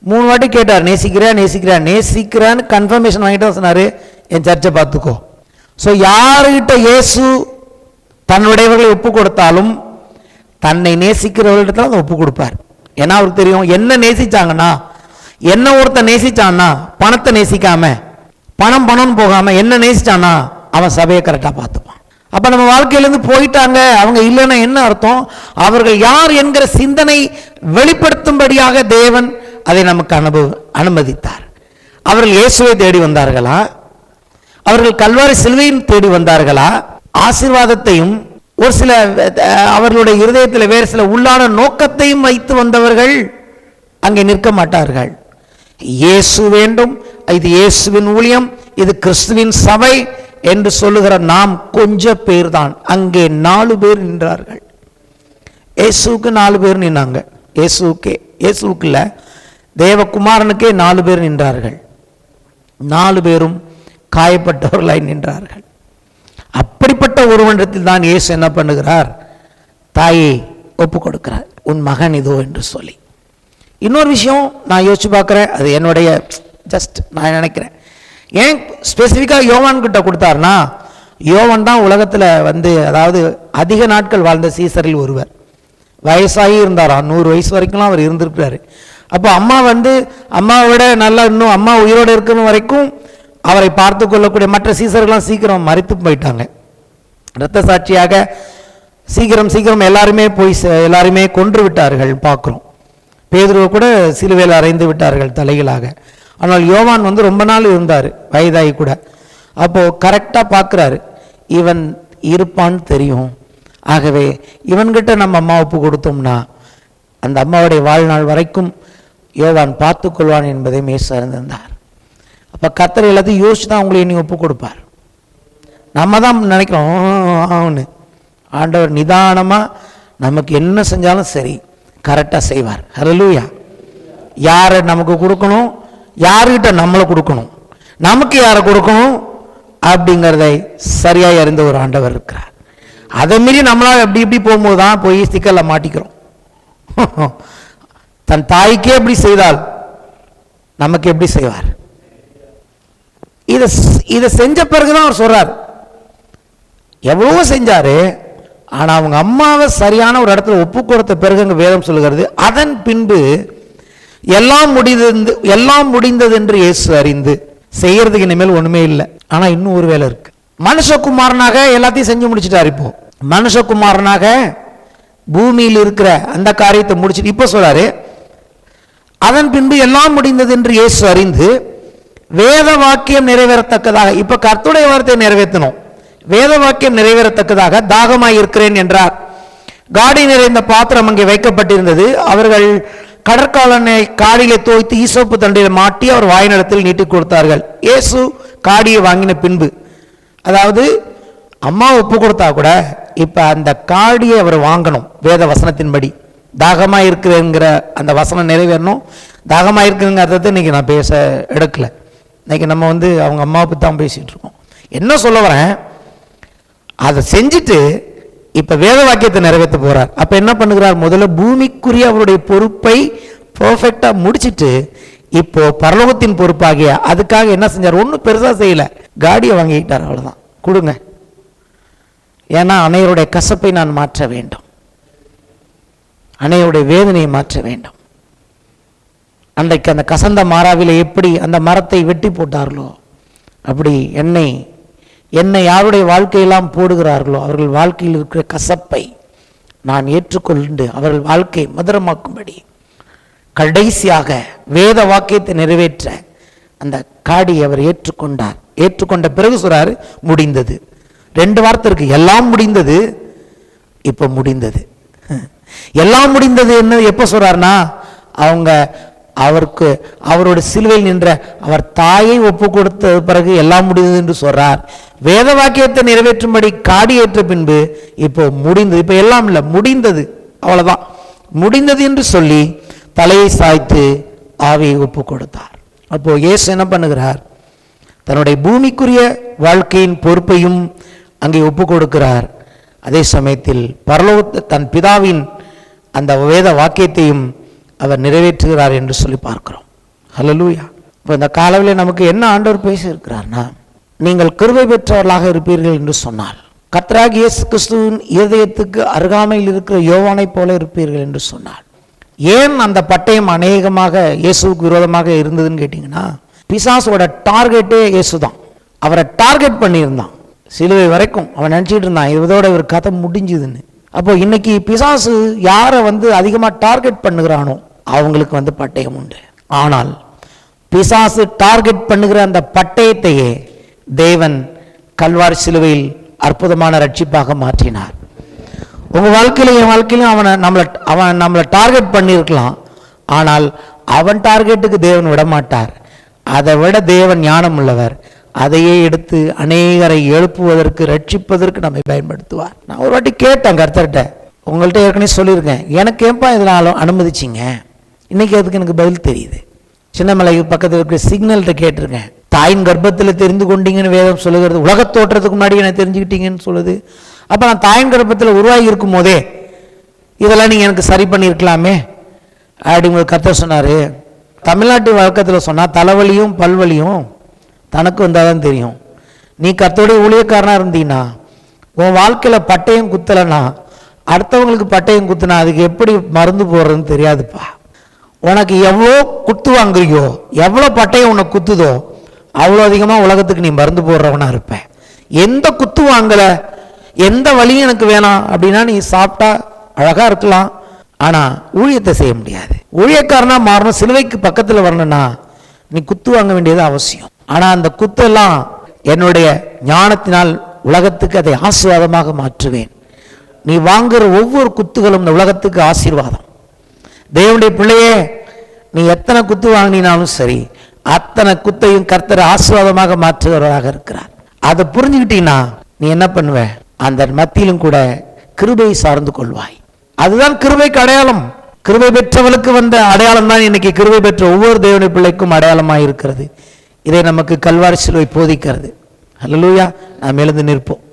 3 வாட்டி கேட்டார், நேசிக்கிறான்னு கன்ஃபர்மேஷன் வாங்கிட்டு தான் சொன்னாரு, என் சர்ச்சை பார்த்துக்கோ. ஸோ யாருகிட்ட இயேசு தன்னுடையவர்களை ஒப்பு கொடுத்தாலும் தன்னை நேசிக்கிறவர்கிட்ட தான் ஒப்பு கொடுப்பார். ஏன்னா அவருக்கு தெரியும், என்ன நேசிச்சாங்கன்னா, என்ன ஒருத்தன் நேசிச்சான்னா, பணத்தை நேசிக்காம பணம்னு போகாம என்ன நேசிச்சானா அவன் சபையை கரெக்டா பார்த்துப்பான். அப்ப நம்ம வாழ்க்கையிலிருந்து போயிட்டாங்க அவங்க இல்லைன்னா என்ன அர்த்தம்? அவர்கள் யார் என்கிற சிந்தனை வெளிப்படுத்தும்படியாக தேவன் அதை நமக்கு அனுமதித்தார். அவர்கள் இயேசுவை தேடி வந்தார்களா? அவர்கள் கல்வாரி சிலுவையும் தேடி வந்தார்களா? ஆசீர்வாதத்தையும் ஒரு சில அவர்களுடைய இருதயத்தில் வேறு சில உள்ளான நோக்கத்தையும் வைத்து வந்தவர்கள் அங்கே நிற்க மாட்டார்கள். இயேசு வேண்டும், இது இயேசுவின் ஊழியம், இது கிறிஸ்துவின் சபை என்று சொல்லுகிற நாம் கொஞ்சம் பேர் தான். அங்கே 4 பேர் நின்றார்கள். இயேசுக்கு 4 பேர் நின்னாங்க. இயேசுக்கு இல்ல, தேவகுமாரனுக்கே 4 பேர் நின்றார்கள். 4 பேரும் காயப்பட்டவர்களாய் நின்றார்கள். அப்படிப்பட்ட ஒருவனிடத்தில் தான் இயேசு என்ன பண்ணுகிறார்? தாயை ஒப்பு கொடுக்கிறார், உன் மகன் இதோ என்று சொல்லி. இன்னொரு விஷயம் நான் யோசிச்சு பார்க்குறேன், அது என்னுடைய ஜஸ்ட் நான் நினைக்கிறேன், ஏன் ஸ்பெசிஃபிக்காக யோவான் கிட்ட கொடுத்தாருன்னா, யோவான் தான் உலகத்தில் அதாவது அதிக நாட்கள் வாழ்ந்த சீசரில் ஒருவர். வயசாகி இருந்தாராம், 100 வயசு வரைக்கும்லாம் அவர் இருந்திருக்கிறாரு. அப்போ அம்மா அம்மாவை விட நல்லா இன்னும் அம்மா உயிரோடு இருக்கிற வரைக்கும் அவரை பார்த்து கொள்ளக்கூடிய மற்ற சீசர்கள்லாம் சீக்கிரம் மரித்து போயிட்டாங்க. இரத்த சாட்சியாக சீக்கிரம் எல்லாருமே கொன்று விட்டார்கள் பார்க்குறோம். பேதுருவை கூட சிலுவையில் அறைந்து விட்டார்கள் தலைகளாக. ஆனால் யோவான் ரொம்ப நாள் இருந்தார், வயதாகி கூட. அப்போ கரெக்டாக பார்க்குறாரு, இவன் இருப்பான்னு தெரியும், ஆகவே இவன்கிட்ட நம்ம அம்மா ஒப்பு கொடுத்தோம்னா அந்த அம்மாவுடைய வாழ்நாள் வரைக்கும் யோவான் பார்த்து கொள்வான் என்பதை இயேசு அறிந்திருந்தார். அப்போ கர்த்தர் எல்லாத்தையும் யோசிச்சு தான் உங்களை இனி ஒப்பு கொடுப்பார். நம்ம தான் நினைக்கிறோம் அவனு, ஆண்டவர் நிதானமா நமக்கு என்ன செஞ்சாலும் சரி கரெக்டா செய்வார். ஹல்லேலூயா. யாரை நமக்கு கொடுக்கணும், யாருக்கிட்ட நம்மளை கொடுக்கணும், நமக்கு யாரை கொடுக்கணும் அப்படிங்கிறதை சரியாக அறிந்த ஒரு ஆண்டவர் இருக்கிறார். அதை மீறி நம்மளால் எப்படி போகும்போது தான் போய் சிக்கல்ல மாட்டிக்கிறோம். தன் தாய்க்கே எப்படி செய்தால் நமக்கு எப்படி செய்வார்? இதை செஞ்ச பிறகுதான் அவர் சொல்றார், எவ்வளவோ செஞ்சாரு, ஆனா அவங்க அம்மாவை சரியான ஒரு இடத்துல ஒப்பு கொடுத்த பிறகு அங்க வேதம் சொல்லுகிறது, அதன் பின்பு எல்லாம் முடிந்தது என்று இயேசு அறிந்து செய்யறதுக்கு இனிமேல் ஒண்ணுமே இல்லை. ஆனா இன்னும் ஒரு வேலை இருக்கு. மனுஷகுமாரனாக எல்லாத்தையும் செஞ்சு முடிச்சுட்டார். இப்போ மனுஷகுமாரனாக பூமியில் இருக்கிற அந்த காரியத்தை முடிச்சுட்டு இப்ப சொல்றாரு, அதன் பின்பு எல்லாம் முடிந்தது என்று இயேசு அறிந்து வேத வாக்கியம் நிறைவேறத்தக்கதாக, இப்ப கர்த்தருடைய வார்த்தையை நிறைவேற்றணும், வேத வாக்கியம் நிறைவேறத்தக்கதாக தாகமாய் இருக்கிறேன் என்றார். காடி நிறைந்த பாத்திரம் அங்கே வைக்கப்பட்டிருந்தது. அவர்கள் கடற்காலனை காடியிலே தோய்த்து ஈசோப்பு தண்டையில் மாட்டி அவர் வாயினிடத்தில் நீட்டி கொடுத்தார்கள். இயேசு காடியை வாங்கின பின்பு, அதாவது அம்மா ஒப்பு கொடுத்தா கூட இப்ப அந்த காடியை அவர் வாங்கணும். வேத வசனத்தின்படி தாகமா இருக்கிறேங்கிற அந்த வசனம் நிறைவேறணும். தாகமா இருக்குங்கிற அர்த்தத்தை இன்னைக்கு நான் பேச எடுக்கல. இன்னைக்கு நம்ம அவங்க அம்மாவை பற்றி தான் பேசிட்டு இருக்கோம். என்ன சொல்ல வரேன், அதை செஞ்சுட்டு இப்ப வேத வாக்கியத்தை நிறைவேற்ற போறார். அப்ப என்ன பண்ணுகிறார், முதல்ல பூமிக்குரிய அவருடைய பொறுப்பை பெர்ஃபெக்டா முடிச்சிட்டு இப்போ பரலோகத்தின் பொறுப்பாகிய அதுக்காக என்ன செஞ்சார், ஒன்றும் பெருசா செய்யல, காடியை வாங்கிட்டார், அவ்வளவுதான், கொடுங்க. ஏன்னா அன்னையருடைய கசப்பை நான் மாற்ற வேண்டும், அன்னையருடைய வேதனையை மாற்ற வேண்டும். அன்றைக்கு அந்த கசந்த மாறாவில எப்படி அந்த மரத்தை வெட்டி போட்டார்களோ அப்படி என்னை யாருடைய வாழ்க்கையெல்லாம் போடுகிறார்களோ அவர்கள் வாழ்க்கையில் இருக்கிற கசப்பை நான் ஏற்றுக்கொண்டு அவர்கள் வாழ்க்கையை மதுரமாக்கும்படி கடைசியாக வேத வாக்கியத்தை நிறைவேற்ற அந்த காடி அவர் ஏற்றுக்கொண்டார். ஏற்றுக்கொண்ட பிறகு சொல்றாரு, முடிந்தது. 2 வார்த்தை இருக்கு, எல்லாம் முடிந்தது, இப்ப முடிந்தது. எல்லாம் முடிந்தது என்ன எப்ப சொல்றாருன்னா, அவருக்கு அவரோட சிலுவையில் நின்ற அவர் தாயை ஒப்பு கொடுத்த பிறகு எல்லாம் முடிந்தது என்று சொல்றார். வேத வாக்கியத்தை நிறைவேற்றும்படி காடி ஏற்ற பின்பு இப்போ முடிந்தது, இப்ப எல்லாம் இல்லை, முடிந்தது, அவ்வளவுதான், முடிந்தது என்று சொல்லி தலையை சாய்த்து ஆவியை ஒப்பு கொடுத்தார். அப்போ இயேசு என்ன பண்ணுகிறார், தன்னுடைய பூமிக்குரிய வாழ்க்கையின் பொறுப்பையும் அங்கே ஒப்பு கொடுக்கிறார். அதே சமயத்தில் பரலோக தன் பிதாவின் அந்த வேத வாக்கியத்தையும் அவர் நிறைவேற்றுகிறார் என்று சொல்லி பார்க்கிறோம். ஹல்லேலூயா. இப்போ இந்த காலவில் நமக்கு என்ன ஆண்டவர் பேசியிருக்கிறார்னா, நீங்கள் கிருபை பெற்றவர்களாக இருப்பீர்கள் என்று சொன்னால் கர்த்தராகிய இயேசு கிறிஸ்துவின் இருதயத்துக்கு அருகாமையில் இருக்கிற யோவானை போல இருப்பீர்கள் என்று சொன்னார். ஏன் அந்த பட்டயம் அநேகமாக இயேசுவுக்கு விரோதமாக இருந்ததுன்னு கேட்டீங்கன்னா, பிசாசோட டார்கெட்டே இயேசு தான். அவரை டார்கெட் பண்ணியிருந்தான் சிலுவை வரைக்கும். அவன் நினைச்சிட்டு இருந்தான் இதோட ஒரு கதை முடிஞ்சுதுன்னு. அப்போ இன்னைக்கு பிசாசு யாரை அதிகமாக டார்கெட் பண்ணுகிறானோ அவங்களுக்கு பட்டயம் உண்டு. ஆனால் பிசாசு டார்கெட் பண்ணுகிற அந்த பட்டயத்தையே தேவன் கல்வாரி சிலுவையில் அற்புதமான ரட்சிப்பாக மாற்றினார். உங்க வாழ்க்கையிலும் என் வாழ்க்கையிலும் அவன் நம்மளை டார்கெட் பண்ணியிருக்கலாம், ஆனால் அவன் டார்கெட்டுக்கு தேவன் விடமாட்டார். அதை விட தேவன் ஞானம் உள்ளவர், அதையே எடுத்து அநேகரை எழுப்புவதற்கு ரட்சிப்பதற்கு நம்மை பயன்படுத்துவார். நான் ஒரு வாட்டி கேட்டேன் கர்த்தர்கிட்ட, உங்கள்கிட்ட ஏற்கனவே சொல்லியிருக்கேன், எனக்கு ஏன்பா இதனாலும் அனுமதிச்சிங்க, இன்னைக்கு அதுக்கு எனக்கு பதில் தெரியுது. சின்னமலை பக்கத்தில் இருக்கிற சிக்னல்கிட்ட கேட்டிருக்கேன். தாயின் கர்ப்பத்தில் தெரிந்து கொண்டீங்கன்னு வேதம் சொல்லுகிறது, உலக தோற்றத்துக்கு முன்னாடி என்ன தெரிஞ்சுக்கிட்டீங்கன்னு சொல்லுது. அப்ப நான் தாயின் கர்ப்பத்தில் உருவாகி இருக்கும் போதே இதெல்லாம் நீங்க எனக்கு சரி பண்ணியிருக்கலாமே அப்படிங்கிற கர்த்தர் சொன்னாரு. தமிழ்நாட்டு வழக்கத்தில் சொன்னா தலைவலியும் பல்வலியும் தனக்கு வந்தாதான் தெரியும். நீ கர்த்தருடைய ஊழியக்காரனா இருந்தீங்கன்னா உன் வாழ்க்கையில பட்டயம் குத்தலைன்னா அடுத்தவங்களுக்கு பட்டயம் குத்துனா அதுக்கு எப்படி மருந்து போடுறதுன்னு தெரியாதுப்பா. உனக்கு எவ்வளோ குத்து வாங்குறியோ, எவ்வளோ பட்டயம் உனக்கு குத்துதோ அவ்வளோ அதிகமாக உலகத்துக்கு நீ மருந்து போடுறவனா இருப்ப. எந்த குத்து வாங்கல, எந்த வழியும் எனக்கு வேணாம் அப்படின்னா நீ சாப்பிட்டா அழகா இருக்கலாம், ஆனா ஊழியத்தை செய்ய முடியாது. ஊழியக்காரனா மாறணும், சிலுவைக்கு பக்கத்தில் வரணும்னா நீ குத்து வாங்க வேண்டியது அவசியம். ஆனா அந்த குத்தெல்லாம் என்னுடைய ஞானத்தினால் உலகத்துக்கு அதை ஆசீர்வாதமாக மாற்றுவேன். நீ வாங்குற ஒவ்வொரு குத்துகளும் இந்த உலகத்துக்கு ஆசீர்வாதம். தேவனுடைய பிள்ளையே, நீ எத்தனை குத்து வாங்கினாலும் சரி, அத்தனை குத்தையும் கர்த்தர் ஆசீர்வாதமாக மாற்றுகிறவராக இருக்கிறார். அதை புரிஞ்சுக்கிட்டீங்கன்னா நீ என்ன பண்ணுவ, அந்த மத்தியிலும் கூட கிருபையை சார்ந்து கொள்வாய். அதுதான் கிருபைக்கு அடையாளம். கிருபை பெற்றவளுக்கு வந்த அடையாளம் தான் இன்னைக்கு கிருபை பெற்ற ஒவ்வொரு தேவனுடைய பிள்ளைக்கும் அடையாளமாக இருக்கிறது. இதை நமக்கு கல்வாரி சிலுவை போதிக்கிறது. அல்லேலூயா. நாம் எழுந்து நிற்போம்.